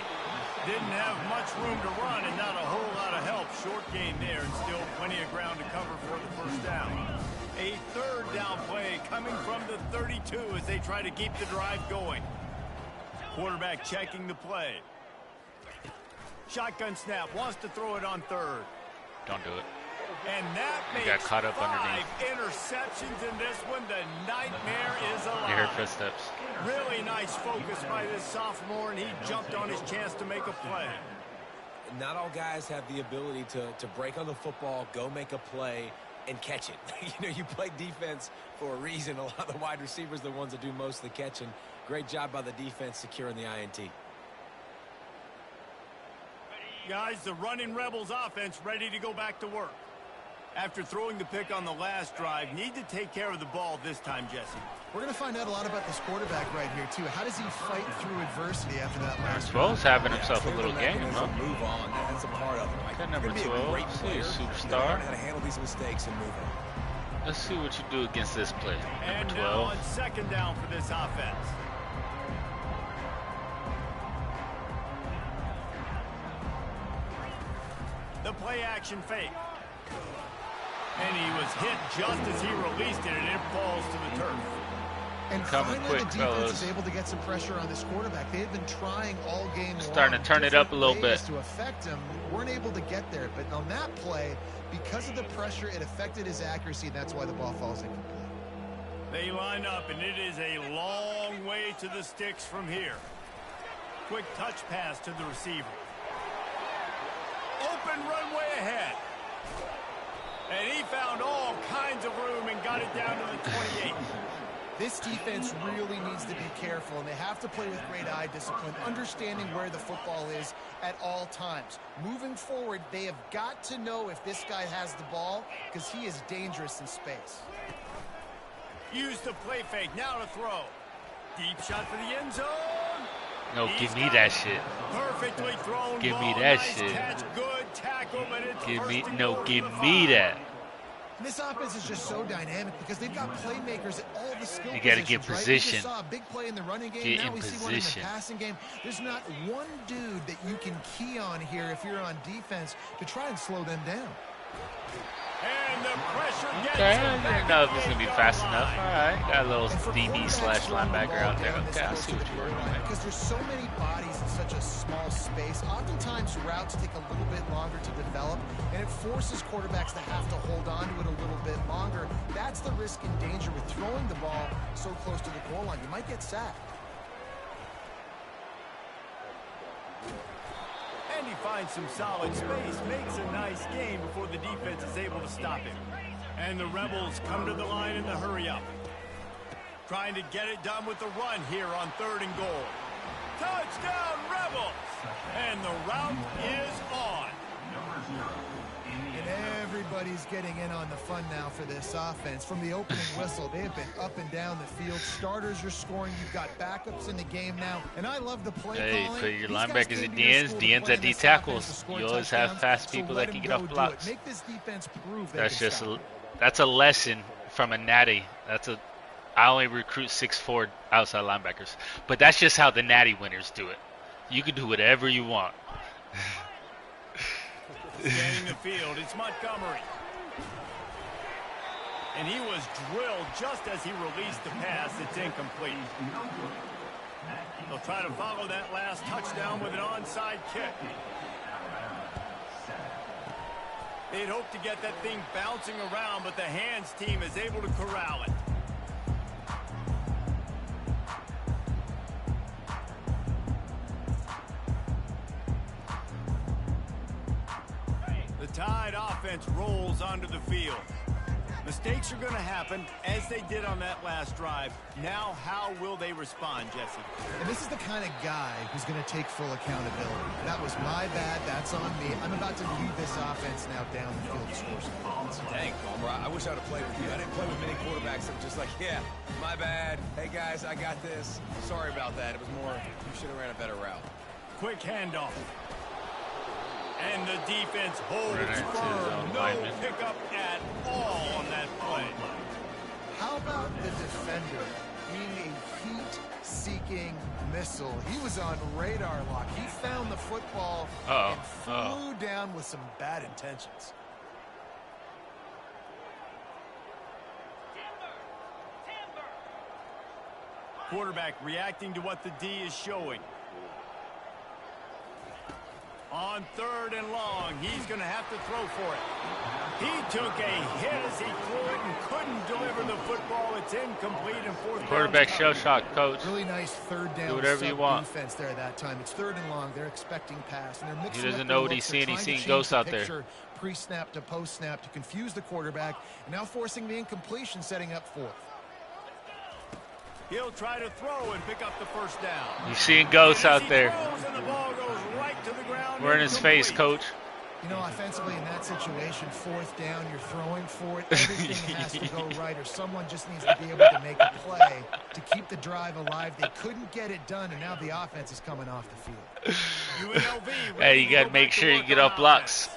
Speaker 1: Didn't have much room to run and not a whole lot of help. Short gain there and still plenty of ground to cover for the first down. A third down play coming from the 32 as they try to keep the drive going. Quarterback checking the play. Shotgun snap, wants to throw it on third.
Speaker 4: Don't do it.
Speaker 1: And that
Speaker 4: He
Speaker 1: makes
Speaker 4: got caught up
Speaker 1: 5
Speaker 4: underneath.
Speaker 1: interceptions in this one. The nightmare is alive.
Speaker 4: You heard footsteps.
Speaker 1: Really nice focus by this sophomore, and he jumped on his chance to make a play.
Speaker 3: Not all guys have the ability to break on the football, go make a play, and catch it. You know, you play defense for a reason. A lot of the wide receivers are the ones that do most of the catching. Great job by the defense securing the INT.
Speaker 1: Guys, the running Rebels offense ready to go back to work. After throwing the pick on the last drive, need to take care of the ball this time, Jesse.
Speaker 2: We're going to find out a lot about this quarterback right here, too. How does he fight through adversity after that last
Speaker 4: 12's having himself a little game,
Speaker 3: huh?
Speaker 4: huh?
Speaker 3: Move on. That's a part of it. Right?
Speaker 4: That number
Speaker 3: You're gonna be a
Speaker 4: 12,
Speaker 3: great
Speaker 4: see,
Speaker 3: player.
Speaker 4: superstar.
Speaker 3: Learn how to handle these mistakes and move on.
Speaker 4: Let's see what you do against this play.
Speaker 1: And
Speaker 4: Number
Speaker 1: now
Speaker 4: 12.
Speaker 1: on second down for this offense. The play action fake. And he was hit just as he released it, and it falls to the turf.
Speaker 2: And
Speaker 4: Coming
Speaker 2: finally,
Speaker 4: quick,
Speaker 2: the defense
Speaker 4: fellas.
Speaker 2: is able to get some pressure on this quarterback. They had been trying all game long.
Speaker 4: Starting to turn it up a little
Speaker 2: different
Speaker 4: bit.
Speaker 2: ways to affect him. Weren't able to get there. But on that play, because of the pressure, it affected his accuracy, and that's why the ball falls incomplete.
Speaker 1: They line up, and it is a long way to the sticks from here. Quick touch pass to the receiver. Open runway ahead. And he found all kinds of room and got it down to the 28.
Speaker 2: This defense really needs to be careful, and they have to play with great eye discipline, understanding where the football is at all times. Moving forward, they have got to know if this guy has the ball, because he is dangerous in space.
Speaker 1: Use the play fake, now to throw. Deep shot for the end zone.
Speaker 4: No,
Speaker 1: He's
Speaker 4: give me
Speaker 1: got
Speaker 4: that
Speaker 1: it.
Speaker 4: shit.
Speaker 1: Perfectly thrown
Speaker 4: Give me
Speaker 1: ball.
Speaker 4: that
Speaker 1: Nice
Speaker 4: shit.
Speaker 1: Catch, good tackle, but it's
Speaker 4: Give
Speaker 1: first
Speaker 4: me,
Speaker 1: and
Speaker 4: no,
Speaker 1: goal to
Speaker 4: give
Speaker 1: the
Speaker 4: me
Speaker 1: 5.
Speaker 4: that.
Speaker 2: And this offense is just so dynamic because they've got playmakers at all the skill
Speaker 4: You gotta
Speaker 2: positions,
Speaker 4: get
Speaker 2: right? We
Speaker 4: position.
Speaker 2: just saw a big play in the running game.
Speaker 4: Get
Speaker 2: now
Speaker 4: in
Speaker 2: we see one in the
Speaker 4: position.
Speaker 2: passing game. There's not one dude that you can key on here if you're on defense to try and slow them down.
Speaker 1: And the pressure gets
Speaker 4: Okay,
Speaker 1: him
Speaker 4: I
Speaker 1: back
Speaker 4: didn't know
Speaker 1: at
Speaker 4: if it's
Speaker 1: the
Speaker 4: going to be
Speaker 1: 8-yard
Speaker 4: fast
Speaker 1: line.
Speaker 4: enough. All right, got a little
Speaker 2: And for
Speaker 4: DB
Speaker 2: quarterbacks
Speaker 4: slash
Speaker 2: throwing the
Speaker 4: linebacker
Speaker 2: ball
Speaker 4: out there.
Speaker 2: down this
Speaker 4: Okay, I
Speaker 2: close
Speaker 4: see
Speaker 2: to
Speaker 4: what
Speaker 2: the
Speaker 4: you're
Speaker 2: goal
Speaker 4: working
Speaker 2: line,
Speaker 4: with.
Speaker 2: because there's so many bodies in such a small space. Oftentimes routes take a little bit longer to develop, and it forces quarterbacks to have to hold on to it a little bit longer. That's the risk and danger with throwing the ball so close to the goal line. You might get sacked.
Speaker 1: And And he finds some solid space, makes a nice gain before the defense is able to stop him. And the Rebels come to the line in the hurry-up. Trying to get it done with the run here on 3rd and goal. Touchdown, Rebels! And the route is on.
Speaker 2: And everybody's getting in on the fun now for this offense. From the opening whistle, they have been up and down the field. Starters are scoring. You've got backups in the game now. And I love the play calling.
Speaker 4: Put your linebackers at DNs, DNs at D tackles. You always have fast people that can get off blocks.
Speaker 2: Make this defense prove
Speaker 4: that's a lesson from a natty. I only recruit 6'4" outside linebackers. But that's just how the natty winners do it. You can do whatever you want.
Speaker 1: Scanning the field, it's Montgomery. And he was drilled just as he released the pass. It's incomplete. They'll try to follow that last touchdown with an onside kick. They'd hoped to get that thing bouncing around, but the hands team is able to corral it. The Tide offense rolls onto the field. Mistakes are going to happen, as they did on that last drive. Now, how will they respond, Jesse?
Speaker 2: And this is the kind of guy who's going to take full accountability. That was my bad. That's on me. I'm about to lead this offense now down the field to score some points.
Speaker 3: Dang, Palmer, I wish I would have played with you. I didn't play with many quarterbacks that were just like, yeah, my bad. Hey, guys, I got this. Sorry about that. It was more, you should have ran a better route.
Speaker 1: Quick handoff. And the defense holds firm. No pickup at all on that play.
Speaker 2: How about the defender being a heat-seeking missile? He was on radar lock. He found the football and flew down with some bad intentions.
Speaker 1: Quarterback reacting to what the D is showing. On 3rd and long, he's going to have to throw for it. He took a hit as he threw it and couldn't deliver the football. It's incomplete and 4th.
Speaker 4: Quarterback shell shock, coach.
Speaker 2: Really nice 3rd down.
Speaker 4: Do whatever you want.
Speaker 2: Defense there that time. It's 3rd and long. They're expecting pass, and they're mixing.
Speaker 4: He doesn't
Speaker 2: up
Speaker 4: know what
Speaker 2: the
Speaker 4: he's
Speaker 2: looks.
Speaker 4: seeing. He's
Speaker 2: They're
Speaker 4: seeing
Speaker 2: trying to
Speaker 4: ghosts
Speaker 2: change
Speaker 4: out
Speaker 2: the
Speaker 4: there.
Speaker 2: picture pre-snap to post-snap to confuse the quarterback, and now forcing the incompletion, setting up 4th.
Speaker 1: He'll try to throw and pick up the 1st down.
Speaker 4: You're seeing ghosts out there.
Speaker 1: And the ball goes right to the ground.
Speaker 4: We're in his face, coach.
Speaker 2: You know, offensively in that situation, 4th down, you're throwing for it. Everything has to go right, or someone just needs to be able to make a play to keep the drive alive. They couldn't get it done, and now the offense is coming off the field.
Speaker 1: UNLV
Speaker 4: Hey, you got to make sure you get off blocks.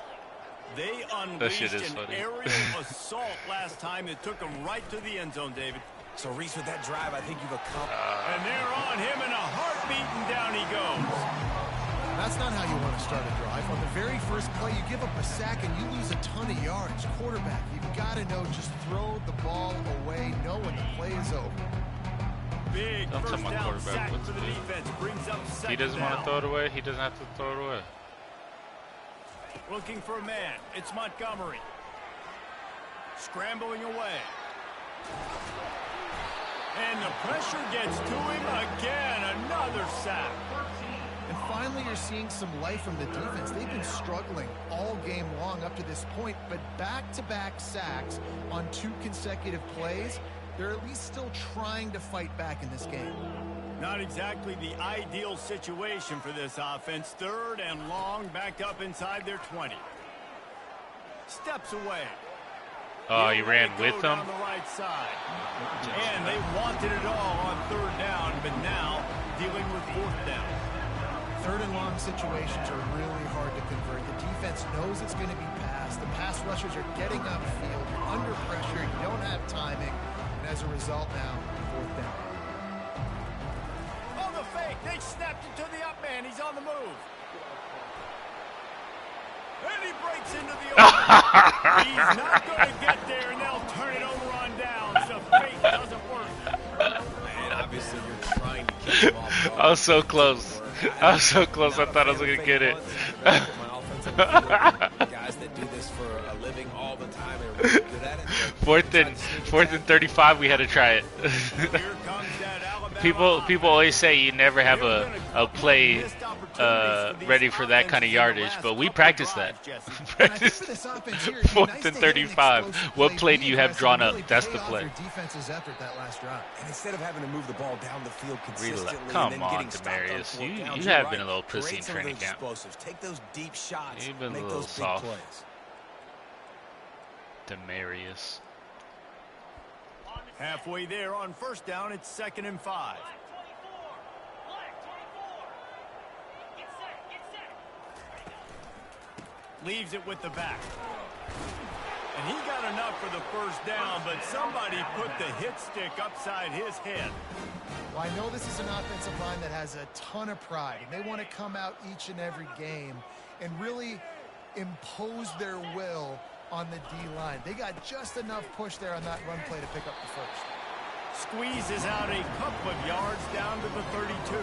Speaker 1: They unleashed an aerial assault last time that took them right to the end zone, David.
Speaker 3: So, Reese, with that drive, I think you've accomplished.
Speaker 1: And they're on him, and a heartbeat, and down he goes.
Speaker 2: That's not how you want to start a drive. On the very first play, you give up a sack, and you lose a ton of yards. Quarterback, you've got to know, just throw the ball away, know when the play is over.
Speaker 1: Big first down sack for the defense. Brings up 2nd.
Speaker 4: He doesn't want to throw it away. He doesn't have to throw it away.
Speaker 1: Looking for a man. It's Montgomery. Scrambling away. And the pressure gets to him again. Another sack.
Speaker 2: And finally, you're seeing some life from the defense. They've been struggling all game long up to this point, but back-to-back sacks on 2 consecutive plays, they're at least still trying to fight back in this game.
Speaker 1: Not exactly the ideal situation for this offense. 3rd and long, backed up inside their 20. Steps away.
Speaker 4: Oh, he ran with them?
Speaker 1: On the right side. And they wanted it all on 3rd down, but now dealing with 4th down.
Speaker 2: 3rd and long situations are really hard to convert. The defense knows it's going to be passed. The pass rushers are getting upfield. You're under pressure. You don't have timing. And as a result now, 4th down.
Speaker 1: Oh, the fake. They snapped it to the up man. He's on the move. And he breaks into the open. He's not going to get there, and they'll turn it over on downs. The fake doesn't work.
Speaker 3: And obviously you're trying to keep him off.
Speaker 4: I was so close. I was so close. I thought I was going to get it.
Speaker 3: Guys that do this for a living all the time, they're really good at it.
Speaker 4: 4th and 35, we had to try it. People always say you never have a play ready for that kind of yardage, but we practice that. Practice 4th and 35. What play do you have drawn up? That's the play.
Speaker 2: Defense's effort that last drive.
Speaker 3: And instead of having to move the ball down the field consistently,
Speaker 4: come on, Demarius. You have been a little pussy in training camp.
Speaker 3: Take those deep shots.
Speaker 4: You've been
Speaker 3: make
Speaker 4: a little
Speaker 3: those
Speaker 4: soft.
Speaker 3: big plays.
Speaker 4: Demarius.
Speaker 1: Halfway there on first down, it's 2nd and 5. Leaves it with the back. And he got enough for the first down, but somebody put the hit stick upside his head.
Speaker 2: Well, I know this is an offensive line that has a ton of pride, and they want to come out each and every game and really impose their will on the D-line. They got just enough push there on that run play to pick up the first.
Speaker 1: Squeezes out a couple of yards down to the 32.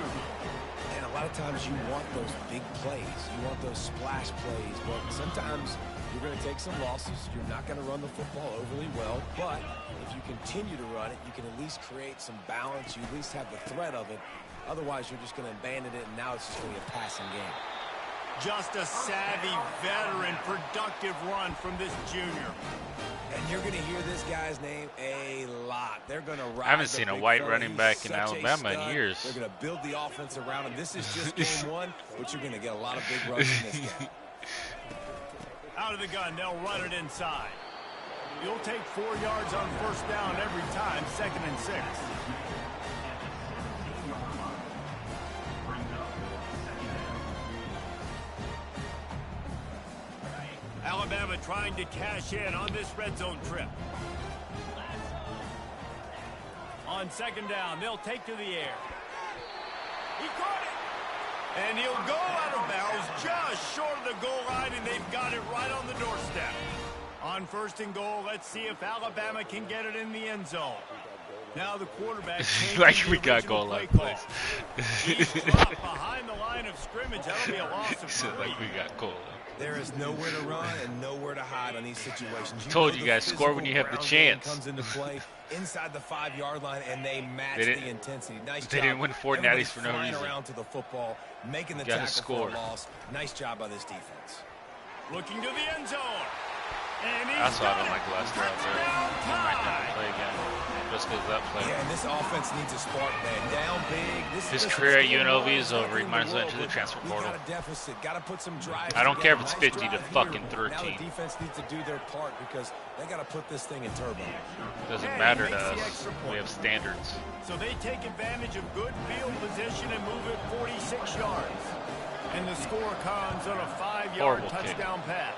Speaker 3: And a lot of times you want those big plays. You want those splash plays. But sometimes you're going to take some losses. You're not going to run the football overly well. But if you continue to run it, you can at least create some balance. You at least have the threat of it. Otherwise, you're just going to abandon it, and now it's just going to be a passing game.
Speaker 1: Just a savvy, veteran, productive run from this junior.
Speaker 3: And you're going to hear this guy's name a lot. They're going to ride.
Speaker 4: I haven't seen a white running back in Alabama in years.
Speaker 3: They're going to build the offense around him. This is just game one, but you're going to get a lot of big runs in this game.
Speaker 1: Out of the gun, they'll run it inside. You'll take 4 yards on first down every time, 2nd and 6. Alabama trying to cash in on this red zone trip. On 2nd down, they'll take to the air. He caught it! And he'll go out of bounds just short of the goal line, and they've got it right on the doorstep. On 1st and goal, let's see if Alabama can get it in the end zone. Now the quarterback
Speaker 4: like we got goal line plays.
Speaker 1: He's dropped behind the line of scrimmage. That'll be a loss of 3.
Speaker 4: Like we got goal line.
Speaker 3: There is nowhere to run and nowhere to hide on these situations.
Speaker 4: Told you guys, score when you have the chance.
Speaker 3: Comes into play inside the 5-yard line, and they match the intensity. Nice
Speaker 4: they
Speaker 3: job.
Speaker 4: didn't win 4 natties for no reason.
Speaker 3: Around to the football, making the tackle for a loss. Nice job by this defense.
Speaker 1: Looking to the end zone. And
Speaker 4: that's why I don't like the last drive there. I'm not going to play again. Just because that play.
Speaker 3: Yeah, and this offense needs a spark, man. Down big.
Speaker 4: His career at UNLV is over. He might as well enter the transfer portal.
Speaker 3: Got a deficit. Got to put some drive.
Speaker 4: I don't care if it's 50 to fucking 13.
Speaker 3: Now the defense needs to do their part because they got to put this thing in turbo.
Speaker 4: Doesn't matter to us. We have standards.
Speaker 1: So they take advantage of good field position and move it 46 yards. And the score comes on a 5-yard touchdown pass.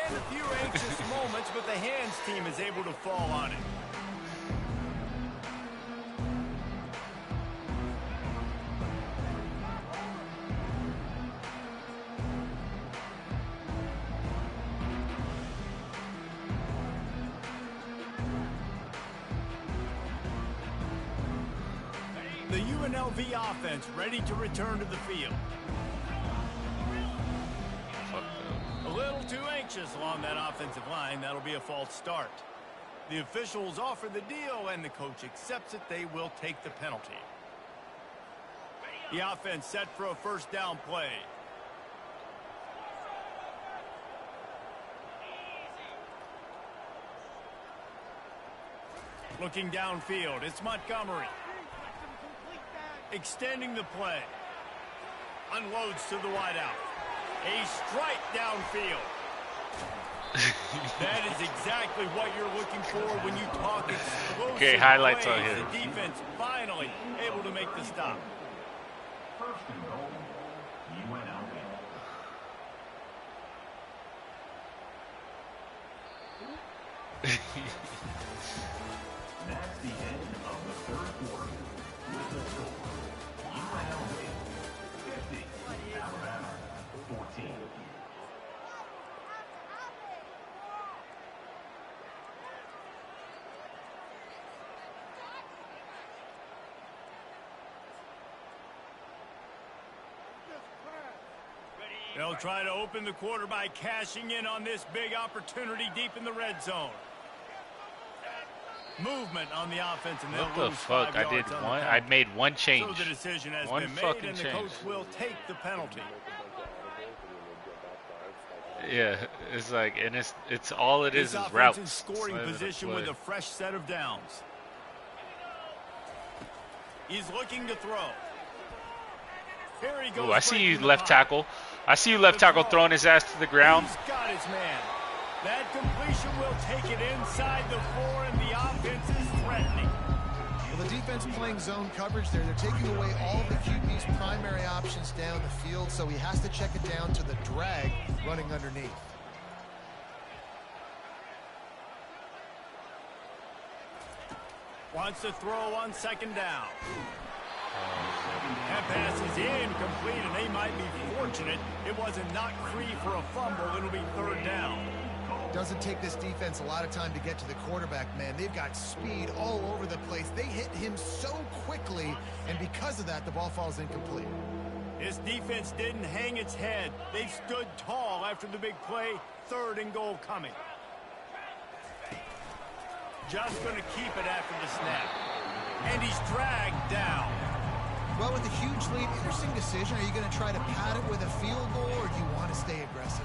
Speaker 1: And a few anxious moments, but the hands team is able to fall on it. The UNLV offense ready to return to the field. A little too anxious along that offensive line. That'll be a false start. The officials offer the deal, and the coach accepts it. They will take the penalty. The offense set for a first down play. Looking downfield, it's Montgomery. Extending the play. Unloads to the wideout. A strike downfield. That is exactly what you're looking for when you talk explosive
Speaker 4: okay, highlights
Speaker 1: plays.
Speaker 4: on here.
Speaker 1: The defense finally able to make the stop.
Speaker 5: 1st and goal, UNLV. That's the end of the 3rd quarter. With the score, UNLV 50, Alabama 14.
Speaker 1: They'll try to open the quarter by cashing in on this big opportunity deep in the red zone. Movement on the offense, and
Speaker 4: What
Speaker 1: they'll
Speaker 4: the
Speaker 1: lose
Speaker 4: fuck?
Speaker 1: 5
Speaker 4: I did
Speaker 1: yards on the
Speaker 4: one.
Speaker 1: penalty.
Speaker 4: I made one change.
Speaker 1: So the decision has
Speaker 4: One
Speaker 1: been made,
Speaker 4: fucking
Speaker 1: and the
Speaker 4: change.
Speaker 1: coach will take the penalty.
Speaker 4: Yeah, it's like, and it's all it is
Speaker 1: This offense
Speaker 4: routes.
Speaker 1: in scoring
Speaker 4: It's not even a
Speaker 1: position
Speaker 4: play.
Speaker 1: with a fresh set of downs. He's looking to throw. Here he goes.
Speaker 4: Ooh, I see you
Speaker 1: breaking the
Speaker 4: left
Speaker 1: pocket.
Speaker 4: tackle. I see you left tackle throwing his ass to the ground.
Speaker 1: He's got his man. That completion will take it inside the 4, and the offense is threatening.
Speaker 2: Well, the defense playing zone coverage there. They're taking away all the QB's primary options down the field, so he has to check it down to the drag running underneath.
Speaker 1: Wants to throw on 2nd down. That pass is incomplete, and they might be fortunate it wasn't knocked free for a fumble. It'll be 3rd down.
Speaker 2: Doesn't take this defense a lot of time to get to the quarterback, man. They've got speed all over the place. They hit him so quickly, and because of that, the ball falls incomplete.
Speaker 1: This defense didn't hang its head. They stood tall after the big play. 3rd and goal coming. Just going to keep it after the snap. And he's dragged down.
Speaker 2: Well, with a huge lead, interesting decision. Are you going to try to pad it with a field goal, or do you want to stay aggressive?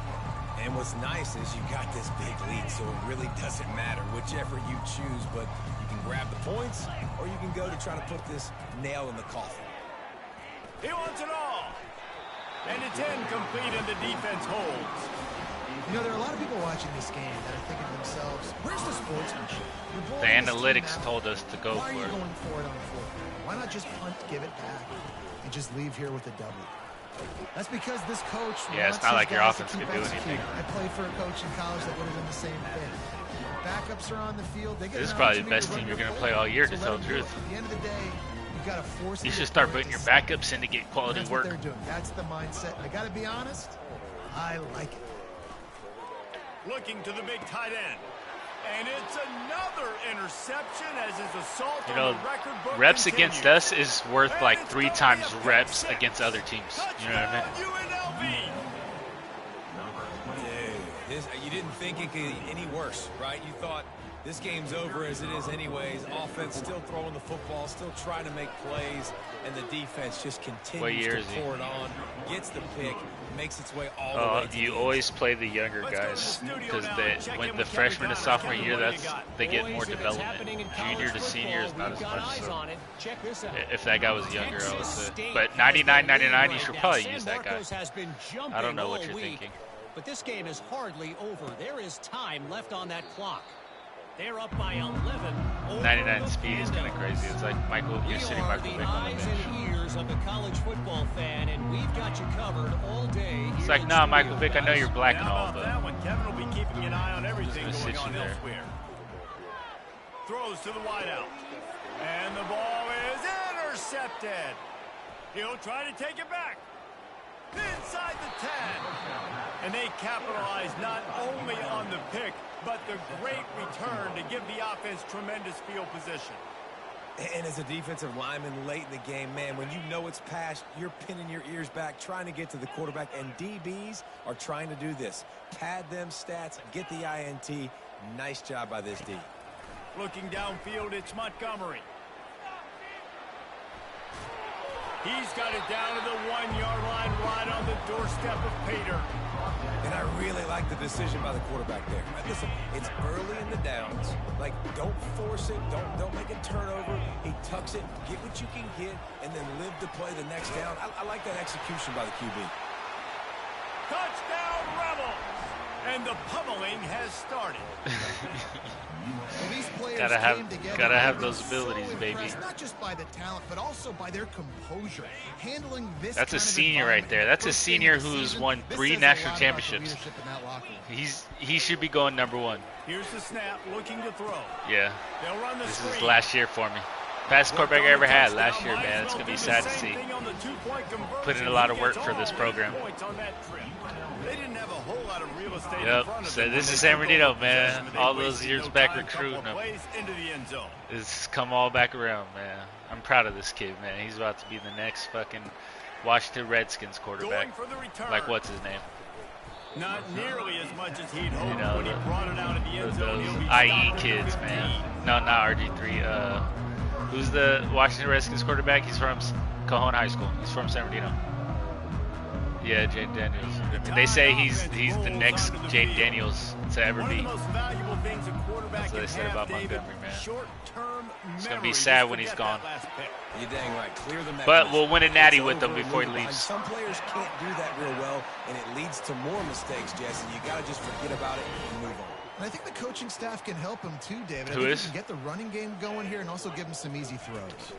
Speaker 3: And what's nice is you got this big lead, so it really doesn't matter whichever you choose, but you can grab the points, or you can go to try to put this nail in the coffin.
Speaker 1: He wants it all. And it's incomplete, and the defense holds.
Speaker 2: You know, there are a lot of people watching this game that are thinking to themselves, where's the sportsmanship?
Speaker 4: The analytics told us to go
Speaker 2: Why are
Speaker 4: for
Speaker 2: you
Speaker 4: it.
Speaker 2: going for it on 4th down? Why not just punt, give it back, and just leave here with a W? That's because this coach
Speaker 4: Yeah, it's
Speaker 2: wants
Speaker 4: not
Speaker 2: his
Speaker 4: like your
Speaker 2: guys
Speaker 4: offense
Speaker 2: to keep
Speaker 4: could do
Speaker 2: executing.
Speaker 4: anything.
Speaker 2: I played for a coach in college that would have done the same thing. Backups are on the field. They get
Speaker 4: This is
Speaker 2: an
Speaker 4: probably the
Speaker 2: opportunity
Speaker 4: best
Speaker 2: to
Speaker 4: team
Speaker 2: run
Speaker 4: you're
Speaker 2: your
Speaker 4: going to play
Speaker 2: ball.
Speaker 4: all year,
Speaker 2: So
Speaker 4: to
Speaker 2: let
Speaker 4: tell
Speaker 2: them
Speaker 4: the
Speaker 2: do it.
Speaker 4: truth.
Speaker 2: At the end of the day, you got to force
Speaker 4: You
Speaker 2: it
Speaker 4: should
Speaker 2: to
Speaker 4: start
Speaker 2: point
Speaker 4: putting your
Speaker 2: to
Speaker 4: backups in to get quality
Speaker 2: That's
Speaker 4: work.
Speaker 2: what they're doing. That's the mindset. I got to be honest, I like it.
Speaker 1: Looking to the big tight end. And it's another interception as his assault
Speaker 4: You
Speaker 1: on
Speaker 4: know,
Speaker 1: the record book
Speaker 4: reps
Speaker 1: continues.
Speaker 4: against us is worth
Speaker 1: And
Speaker 4: like
Speaker 1: it's
Speaker 4: 3
Speaker 1: gonna be
Speaker 4: times
Speaker 1: a pick
Speaker 4: reps
Speaker 1: six.
Speaker 4: against other teams. You know what I mean?
Speaker 1: Touchdown, UNLV.
Speaker 3: Dude, you didn't think it could get any worse, right? You thought this game's over as it is anyways. Offense still throwing the football, still trying to make plays, and the defense just
Speaker 4: What
Speaker 3: continues
Speaker 4: year
Speaker 3: to
Speaker 4: is he?
Speaker 3: pour it on, gets the pick, makes its way all the way to
Speaker 4: You
Speaker 3: the
Speaker 4: always play the younger
Speaker 1: Let's go to the
Speaker 4: guys
Speaker 1: studio
Speaker 4: because
Speaker 1: now
Speaker 4: they,
Speaker 1: and check
Speaker 4: when
Speaker 1: in
Speaker 4: the
Speaker 1: with Kevin
Speaker 4: freshman to
Speaker 1: Connors.
Speaker 4: sophomore
Speaker 1: Kevin,
Speaker 4: year,
Speaker 1: what do you got?
Speaker 4: they get
Speaker 6: Boys,
Speaker 4: more
Speaker 6: if it's
Speaker 4: development.
Speaker 6: happening in college
Speaker 4: Junior to senior is
Speaker 6: football,
Speaker 4: not as
Speaker 6: we've got
Speaker 4: much.
Speaker 6: eyes
Speaker 4: So
Speaker 6: on it. Check this out.
Speaker 4: if that guy was younger, I would
Speaker 6: Texas
Speaker 4: say.
Speaker 6: State
Speaker 4: But
Speaker 6: has
Speaker 4: 99,
Speaker 6: the lead
Speaker 4: 99, you
Speaker 6: right
Speaker 4: should
Speaker 6: now.
Speaker 4: probably
Speaker 6: San
Speaker 4: use that guy.
Speaker 6: Marcos has been jumping
Speaker 4: I don't know
Speaker 6: all
Speaker 4: what you're
Speaker 6: week,
Speaker 4: thinking.
Speaker 6: but this game is hardly over. There is time left on that clock. They're up by 11. over
Speaker 4: 99
Speaker 6: the
Speaker 4: speed is kind of
Speaker 6: Panthers.
Speaker 4: crazy. It's like Michael,
Speaker 6: We
Speaker 4: you're sitting
Speaker 6: are
Speaker 4: Michael
Speaker 6: the
Speaker 4: Vick on the
Speaker 6: eyes
Speaker 4: bench.
Speaker 6: and ears of the college football fan, and we've got you covered all day.
Speaker 4: It's
Speaker 6: here
Speaker 4: like,
Speaker 6: in
Speaker 4: nah,
Speaker 6: studio,
Speaker 4: Michael Vick, I know
Speaker 6: guys.
Speaker 4: you're black and
Speaker 1: How
Speaker 4: all,
Speaker 1: about
Speaker 4: but
Speaker 1: that one? Kevin will be keeping an eye on everything
Speaker 4: gonna
Speaker 1: going
Speaker 4: sit
Speaker 1: on
Speaker 4: you there.
Speaker 1: elsewhere. Throws to the wideout. And the ball is intercepted. He'll try to take it back. Inside the 10. And they capitalize not only on the pick, but the great return to give the offense tremendous field position.
Speaker 3: And as a defensive lineman late in the game, man, when you know it's past, you're pinning your ears back, trying to get to the quarterback, and DBs are trying to do this. Pad them stats, get the INT. Nice job by this D.
Speaker 1: Looking downfield, it's Montgomery. He's got it down to the 1-yard line right on the doorstep of Pater.
Speaker 3: And I really like the decision by the quarterback there. Listen, it's early in the downs. Like, don't force it. Don't make a turnover. He tucks it, get what you can get, and then live to play the next down. I like that execution by the QB.
Speaker 1: Touchdown, Rebels! And the pummeling has started.
Speaker 2: Well, these players came together.
Speaker 4: gotta have
Speaker 2: They've
Speaker 4: those
Speaker 2: been so
Speaker 4: abilities, baby.
Speaker 2: impressed, not just by the talent, but also by their composure. Handling this
Speaker 4: That's a
Speaker 2: kind of
Speaker 4: senior right
Speaker 2: environment
Speaker 4: there.
Speaker 2: in the
Speaker 4: That's a
Speaker 2: first
Speaker 4: senior
Speaker 2: game of the
Speaker 4: who's
Speaker 2: season,
Speaker 4: won
Speaker 2: this
Speaker 4: 3
Speaker 2: says a
Speaker 4: national
Speaker 2: lot about the
Speaker 4: championships.
Speaker 2: leadership in that locker room.
Speaker 4: He should be going #1.
Speaker 1: Here's the snap, looking to throw.
Speaker 4: Yeah,
Speaker 1: They'll run the
Speaker 4: this
Speaker 1: screen.
Speaker 4: is last year for me. Best quarterback I ever had last year, man. It's gonna be sad to see. Put in a lot of work for this program.
Speaker 1: They didn't have a whole lot of real estate in
Speaker 4: Yep,
Speaker 1: front of
Speaker 4: so
Speaker 1: them
Speaker 4: this
Speaker 1: when
Speaker 4: is
Speaker 1: they
Speaker 4: San
Speaker 1: took
Speaker 4: Bernardino,
Speaker 1: over
Speaker 4: man.
Speaker 1: possession, but they
Speaker 4: All those
Speaker 1: wasted
Speaker 4: years
Speaker 1: no
Speaker 4: back
Speaker 1: time, couple
Speaker 4: recruiting him.
Speaker 1: plays into the end zone.
Speaker 4: It's come all back around, man. I'm proud of this kid, man. He's about to be the next fucking Washington Redskins quarterback.
Speaker 1: Going for the return.
Speaker 4: Like, what's his name?
Speaker 1: Not nearly as much as he'd hoped
Speaker 4: know,
Speaker 1: when he brought it out of the end zone.
Speaker 4: those
Speaker 1: He'll be
Speaker 4: IE
Speaker 1: stopped at the
Speaker 4: kids,
Speaker 1: 15.
Speaker 4: man. No, not RG3. Who's the Washington Redskins quarterback? He's from Cajon High School. He's from San Bernardino. Yeah, Jane Daniels. They say he's the next Jane Daniels to ever be. That's what they say about Montgomery, man. It's gonna be sad when he's gone.
Speaker 3: You're dang right. Clear the
Speaker 4: but we'll win a natty with him before he leaves.
Speaker 3: Some players can't do that real well, and it leads to more mistakes, Jesse. You gotta just forget about it and move on.
Speaker 2: And I think the coaching staff can help him too, David.
Speaker 4: Who is?
Speaker 2: Can get the running game going here and also give him some easy throws.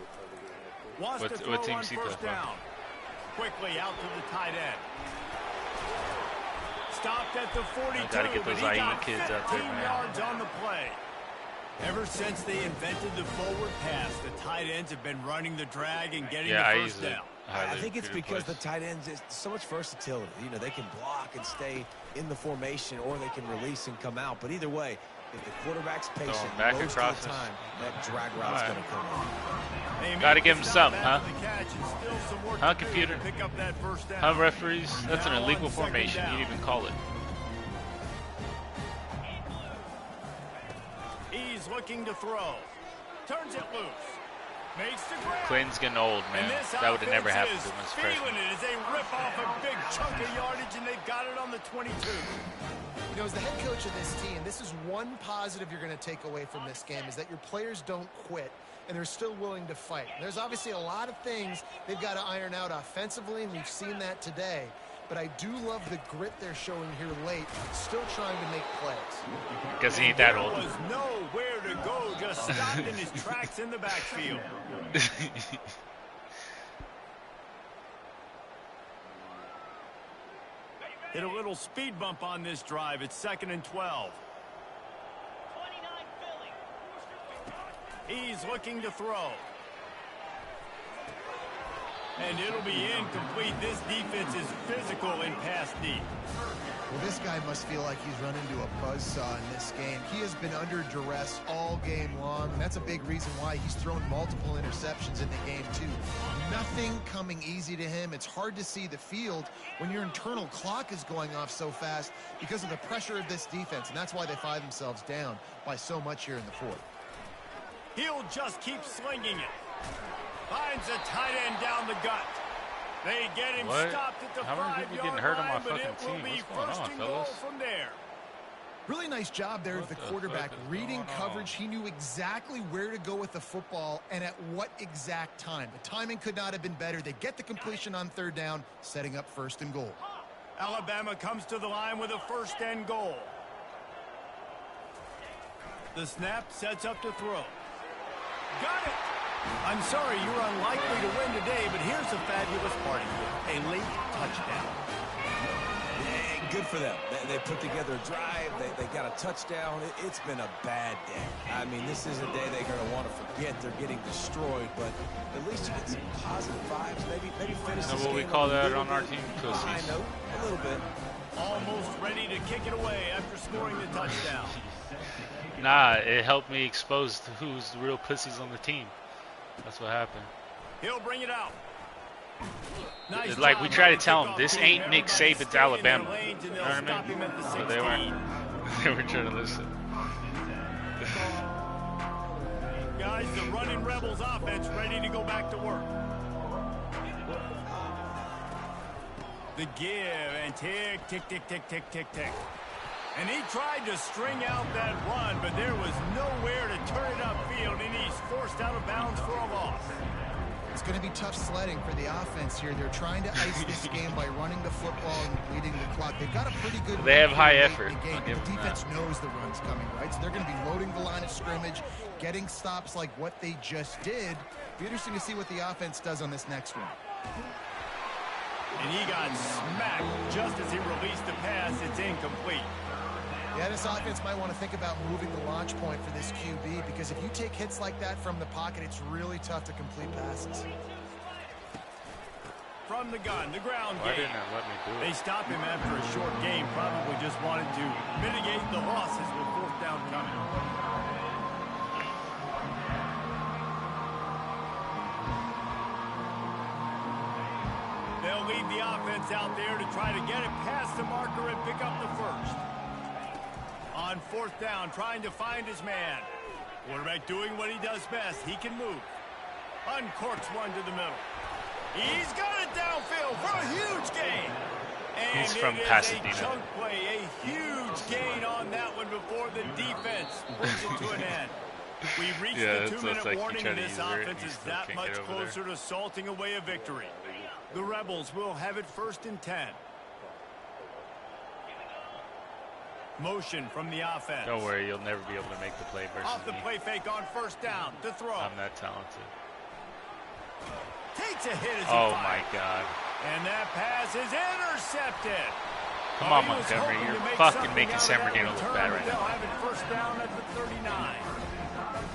Speaker 4: What team is he playing for?
Speaker 1: Quickly out to the tight end. Stopped at the 42.
Speaker 4: Gotta get those IE kids out there, man.
Speaker 1: Yards on the play. Ever since they invented the forward pass, the tight ends have been running the drag and getting the first down.
Speaker 3: I think it's because the tight ends is so much versatility. You know, they can block and stay in the formation, or they can release and come out. But either way, if the quarterback's patient, most of the time, that drag route's going to come out.
Speaker 4: Gotta give him something, huh? Huh, computer? Huh, referees? That's an illegal formation. You didn't even call it.
Speaker 1: He's looking to throw. Turns it loose. Makes the grab.
Speaker 4: Clayton's getting old, man. That would have never happened to him as a freshman.
Speaker 1: It as they rip off a big chunk of yardage, and they've got it on the 22.
Speaker 2: You know, as the head coach of this team, this is one positive you're going to take away from this game, is that your players don't quit, and they're still willing to fight. There's obviously a lot of things they've got to iron out offensively, and we've seen that today. But I do love the grit they're showing here late, still trying to make plays.
Speaker 4: Because he ain't that old.
Speaker 1: There was nowhere to go, just stopped in his tracks in the backfield. Hit a little speed bump on this drive. It's 2nd and 12. He's looking to throw. And it'll be incomplete. This defense is physical in pass deep.
Speaker 2: Well, this guy must feel like he's run into a buzzsaw in this game. He has been under duress all game long, and that's a big reason why he's thrown multiple interceptions in the game, too. Nothing coming easy to him. It's hard to see the field when your internal clock is going off so fast because of the pressure of this defense, and that's why they find themselves down by so much here in the fourth.
Speaker 1: He'll just keep slinging it. Finds a tight end down the gut. They get him stopped at the 5-yard line, but it will be 1st and goal from there.
Speaker 2: Really nice job there of the quarterback reading coverage. He knew exactly where to go with the football and at what exact time. The timing could not have been better. They get the completion on 3rd down, setting up 1st and goal.
Speaker 1: Alabama comes to the line with a 1st and goal. The snap sets up to throw. Got it. I'm sorry you're unlikely to win today, but here's a fabulous party here. A late touchdown.
Speaker 3: Yeah, good for them. They put together a drive. They got a touchdown. It's been a bad day. I mean, this is a day they're going to want to forget. They're getting destroyed, but at least you get some positive vibes. Maybe finish this game.
Speaker 4: What we call that on our team? Pussies.
Speaker 3: I know, a little bit.
Speaker 1: Almost ready to kick it away after scoring the touchdown.
Speaker 4: Nah, it helped me expose who's the real pussies on the team. That's what happened.
Speaker 1: He'll bring it out. Nice
Speaker 4: it's like we try to tell him, this ain't Nick Saban's Alabama. You know what I mean? So they weren't trying to listen.
Speaker 1: Guys, the running Rebels offense ready to go back to work. The give and tick, tick, tick, tick, tick, tick, tick. And he tried to string out that run, but there was nowhere to turn it upfield, and he's forced out of bounds for a loss.
Speaker 2: It's going to be tough sledding for the offense here. They're trying to ice this game by running the football and leading the clock. They've got a pretty good
Speaker 4: They have high effort.
Speaker 2: The defense knows the run's coming, right? So they're going to be loading the line of scrimmage, getting stops like what they just did. Be interesting to see what the offense does on this next one.
Speaker 1: And he got smacked just as he released the pass. It's incomplete.
Speaker 2: Yeah, this offense might want to think about moving the launch point for this QB, because if you take hits like that from the pocket, it's really tough to complete passes.
Speaker 1: From the gun, the ground
Speaker 4: Why
Speaker 1: game.
Speaker 4: didn't it let me do
Speaker 1: They
Speaker 4: it?
Speaker 1: stop him after a short game. Probably just wanted to mitigate the losses with 4th down coming. They'll leave the offense out there to try to get it past the marker and pick up the 1st. On 4th down, trying to find his man. Quarterback doing what he does best. He can move. Uncorks one to the middle. He's got it downfield for a huge gain. And
Speaker 4: he's from
Speaker 1: Pasadena.
Speaker 4: Pasadena.
Speaker 1: A chunk play, a huge gain on that one before the defense brings it to an end. We reached the 2-minute warning, and this offense is that much closer to salting away a victory. The Rebels will have it 1st and 10. Motion from the offense.
Speaker 4: Don't worry, you'll never be able to make the play versus
Speaker 1: Off the
Speaker 4: me.
Speaker 1: play fake on 1st down to throw.
Speaker 4: I'm that talented.
Speaker 1: Takes a hit as he
Speaker 4: Oh
Speaker 1: fires.
Speaker 4: my God.
Speaker 1: And that pass is intercepted.
Speaker 4: Come on, Montgomery. You're fucking making San Bernardino look bad right
Speaker 1: They'll
Speaker 4: now.
Speaker 1: have it 1st down at the 39.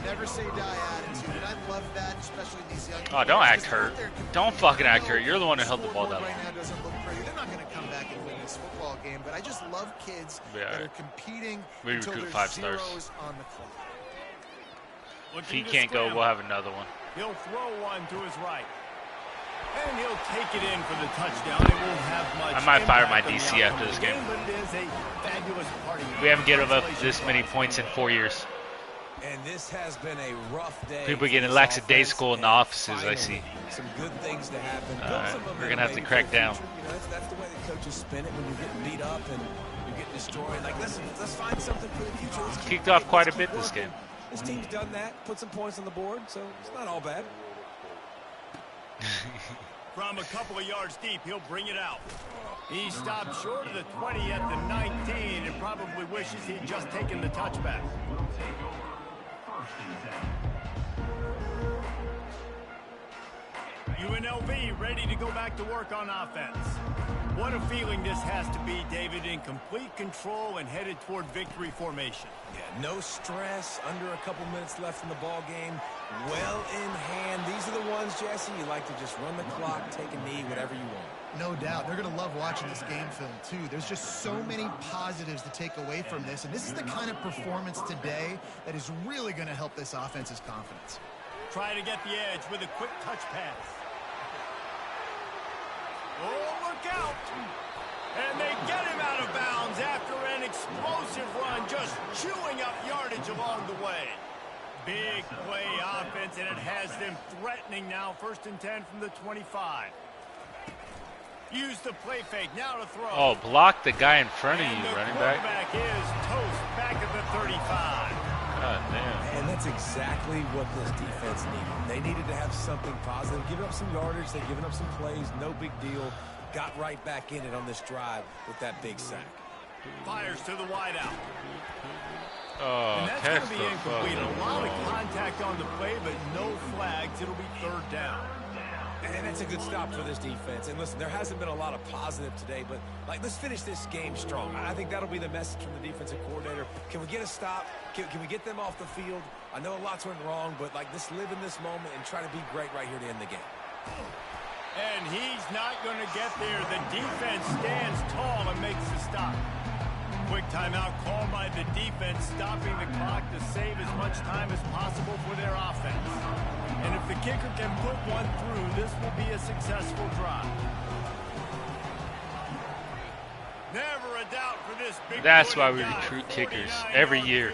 Speaker 2: Never say die attitude, and I love that, especially these young
Speaker 4: Oh, don't
Speaker 2: players,
Speaker 4: act
Speaker 2: because
Speaker 4: hurt.
Speaker 2: they're competing.
Speaker 4: Don't fucking act
Speaker 2: I know
Speaker 4: hurt. You're the one who held the ball that
Speaker 2: scoreboard
Speaker 4: long.
Speaker 2: right now doesn't look pretty. They're not going to come back and win this football game, but I just love kids that are competing
Speaker 4: We
Speaker 2: until
Speaker 4: recruit
Speaker 2: there's
Speaker 4: 5 stars.
Speaker 2: zeros on the clock.
Speaker 4: If he can't go, we'll have another one.
Speaker 1: He'll throw one to his right. And he'll take it in for the touchdown. It won't have much
Speaker 4: I might fire my
Speaker 1: impact on the
Speaker 4: DC
Speaker 1: outcome
Speaker 4: after
Speaker 1: of
Speaker 4: this
Speaker 1: the
Speaker 4: game.
Speaker 1: But it is a fabulous party.
Speaker 4: We haven't given up this many points in 4 years.
Speaker 3: And this has been a rough day.
Speaker 4: People getting lackadaisical in the offices, I see.
Speaker 3: Some good things to happen.
Speaker 4: We're going to have to crack down.
Speaker 3: You know, that's the way the coaches spin it when you're getting beat up and you're getting destroyed. Like, let's find something for the future. Let's
Speaker 4: Kicked off quite a bit this game.
Speaker 3: This team's done that, put some points on the board, so it's not all bad.
Speaker 1: From a couple of yards deep, he'll bring it out. He stopped short of the 20 at the 19 and probably wishes he'd just taken the touchback. UNLV ready to go back to work on offense. What a feeling this has to be, David, in complete control and headed toward victory formation.
Speaker 3: Yeah, no stress, under a couple minutes left in the ball game, well in hand. These are the ones, Jesse, you like to just run the clock, take a knee, whatever you want.
Speaker 2: No doubt. They're going to love watching this game film, too. There's just so many positives to take away from this, and this is the kind of performance today that is really going to help this offense's confidence.
Speaker 1: Try to get the edge with a quick touch pass. Oh, look out! And they get him out of bounds after an explosive run, just chewing up yardage along the way. Big play offense, and it has them threatening now. 1st and 10 from the 25. Use the play fake, now to throw.
Speaker 4: Oh, block the guy in front of
Speaker 1: And
Speaker 4: you,
Speaker 1: the
Speaker 4: running back.
Speaker 1: quarterback is toast back at the 35.
Speaker 4: God damn.
Speaker 3: And that's exactly what this defense needed. They needed to have something positive. Giving up some yardage, they've given up some plays, no big deal. Got right back in it on this drive with that big sack.
Speaker 1: Fires to the wideout.
Speaker 4: Oh,
Speaker 1: And that's going to be incomplete. A lot of contact on the play, but no flags. It'll be 3rd down.
Speaker 3: And that's a good stop for this defense. And listen, there hasn't been a lot of positive today, but like, let's finish this game strong. I think that'll be the message from the defensive coordinator. Can we get a stop? Can we get them off the field? I know a lot's went wrong, but like, let's live in this moment and try to be great right here to end the game.
Speaker 1: And he's not going to get there. The defense stands tall and makes the stop. Quick timeout called by the defense, stopping the clock to save as much time as possible for their offense. And if the kicker can put one through, this will be a successful drive. Never a doubt for this big.
Speaker 4: That's why we recruit kickers every year.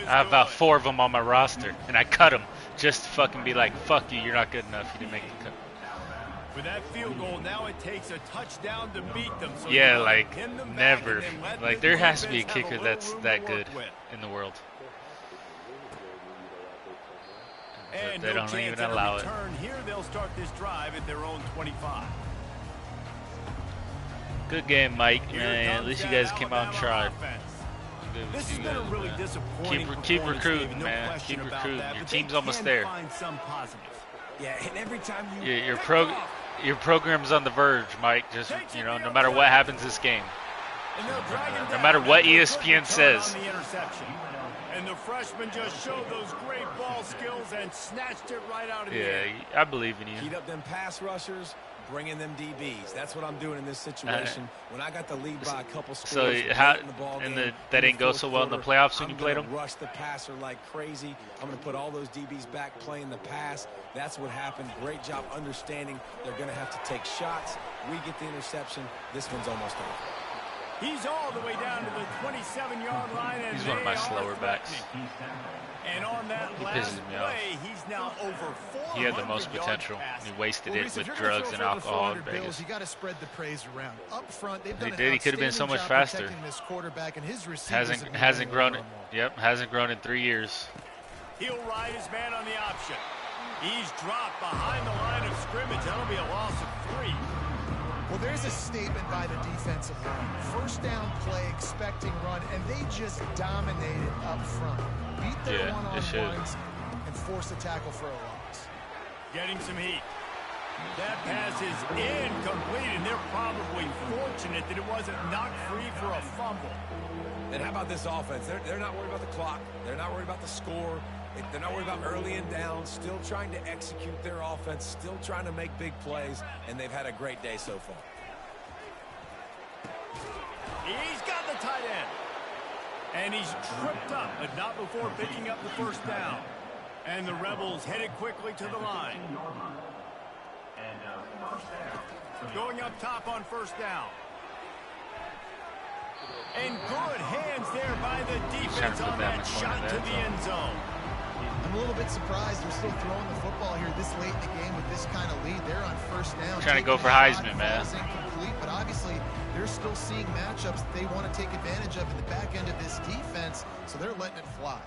Speaker 4: I have about 4 of them on my roster, and I cut them just to fucking be like, fuck you, you're not good enough, you didn't make the cut.
Speaker 1: With that field goal, now it takes a touchdown to beat them. So
Speaker 4: Yeah, like, never. Like, there has to be a kicker that's that good in the world.
Speaker 1: And
Speaker 4: They
Speaker 1: no
Speaker 4: don't
Speaker 1: chance
Speaker 4: even
Speaker 1: at a
Speaker 4: allow it.
Speaker 1: return. Here they'll start this drive at their own 25.
Speaker 4: Good game, Mike.
Speaker 1: Here
Speaker 4: Man, at
Speaker 1: comes
Speaker 4: least you
Speaker 1: that
Speaker 4: guys came out and
Speaker 1: Alabama
Speaker 4: tried.
Speaker 1: offense.
Speaker 4: Good with
Speaker 1: This
Speaker 4: you
Speaker 1: has been a
Speaker 4: guys,
Speaker 1: really
Speaker 4: man.
Speaker 1: disappointing
Speaker 4: Keep
Speaker 1: performance,
Speaker 4: recruiting,
Speaker 1: David, no
Speaker 4: man.
Speaker 1: question
Speaker 4: Keep
Speaker 1: about
Speaker 4: recruiting.
Speaker 1: that,
Speaker 4: Your
Speaker 1: but
Speaker 4: team's
Speaker 1: they
Speaker 4: almost
Speaker 1: can
Speaker 4: there.
Speaker 1: Find some positives.
Speaker 3: Yeah, and every time you
Speaker 4: Your program's on the verge, Mike. Just, you know, no matter what happens this game.
Speaker 1: And they'll drag him
Speaker 4: No
Speaker 1: down
Speaker 4: matter what
Speaker 1: after a good
Speaker 4: ESPN
Speaker 1: return
Speaker 4: says.
Speaker 1: on the interception. And the freshman just showed those great ball skills and snatched it right out of the air.
Speaker 4: Yeah, I believe in you.
Speaker 3: heat up them pass rushers, bringing them DBs. That's what I'm doing in this situation. When I got the lead by a couple scores
Speaker 4: So
Speaker 3: late
Speaker 4: how
Speaker 3: in the ball
Speaker 4: and
Speaker 3: game,
Speaker 4: that
Speaker 3: in the
Speaker 4: didn't go
Speaker 3: fourth
Speaker 4: so well in the
Speaker 3: quarter,
Speaker 4: playoffs when you
Speaker 3: I'm
Speaker 4: played
Speaker 3: gonna
Speaker 4: them?
Speaker 3: rush the passer like crazy. I'm going to put all those DBs back playing the pass. That's what happened. Great job understanding they're going to have to take shots. We get the interception. This one's almost over.
Speaker 1: He's all the way down to the 27-yard line. And
Speaker 4: he's one of my slower backs.
Speaker 1: And on that last play, he's now over 400.
Speaker 4: He had the most potential. He wasted it with drugs and alcohol in Vegas.
Speaker 2: You got to spread the praise around. Up front, they've done
Speaker 4: he did. He could have been so much faster.
Speaker 2: This quarterback and his
Speaker 4: hasn't grown. Yep, hasn't grown in 3 years.
Speaker 1: He'll ride his man on the option. He's dropped behind the line of scrimmage. That'll be a loss of 3.
Speaker 2: Well, there's a statement by the defensive line. First down play, expecting run, and they just dominated up front. Beat their one-on-ones and force a tackle for a loss.
Speaker 1: Getting some heat. That pass is incomplete, and they're probably fortunate that it wasn't knocked free for a fumble.
Speaker 3: And how about this offense? They're not worried about the clock. They're not worried about the score. They're not worried about early and down. Still trying to execute their offense. Still trying to make big plays. And they've had a great day so far.
Speaker 1: He's got the tight end. And he's tripped up, but not before picking up the first down. And the Rebels headed quickly to the line. Going up top on first down. And good hands there by the defense on that shot to the end zone.
Speaker 2: I'm a little bit surprised they're still throwing the football here this late in the game with this kind of lead. They're on first down.
Speaker 4: Trying to go for Heisman, man.
Speaker 2: Incomplete, but obviously they're still seeing matchups that they want to take advantage of in the back end of this defense, so they're letting it fly.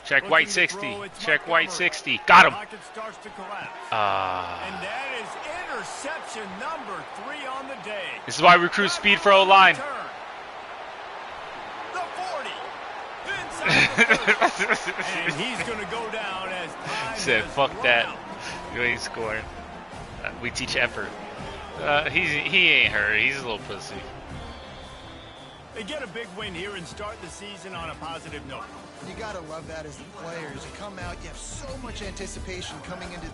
Speaker 4: Check White 60. Check White 60. Got him.
Speaker 1: Starts to collapse. And that is interception number 3 on the day.
Speaker 4: This is why we recruit speed for O-line.
Speaker 1: The 40. And he's going to go down as time
Speaker 4: said, fuck that. You ain't scoring. We teach effort. He ain't hurt. He's a little pussy.
Speaker 1: They get a big win here and start the season on a positive note.
Speaker 2: You got to love that as the players. You come out, you have so much anticipation coming into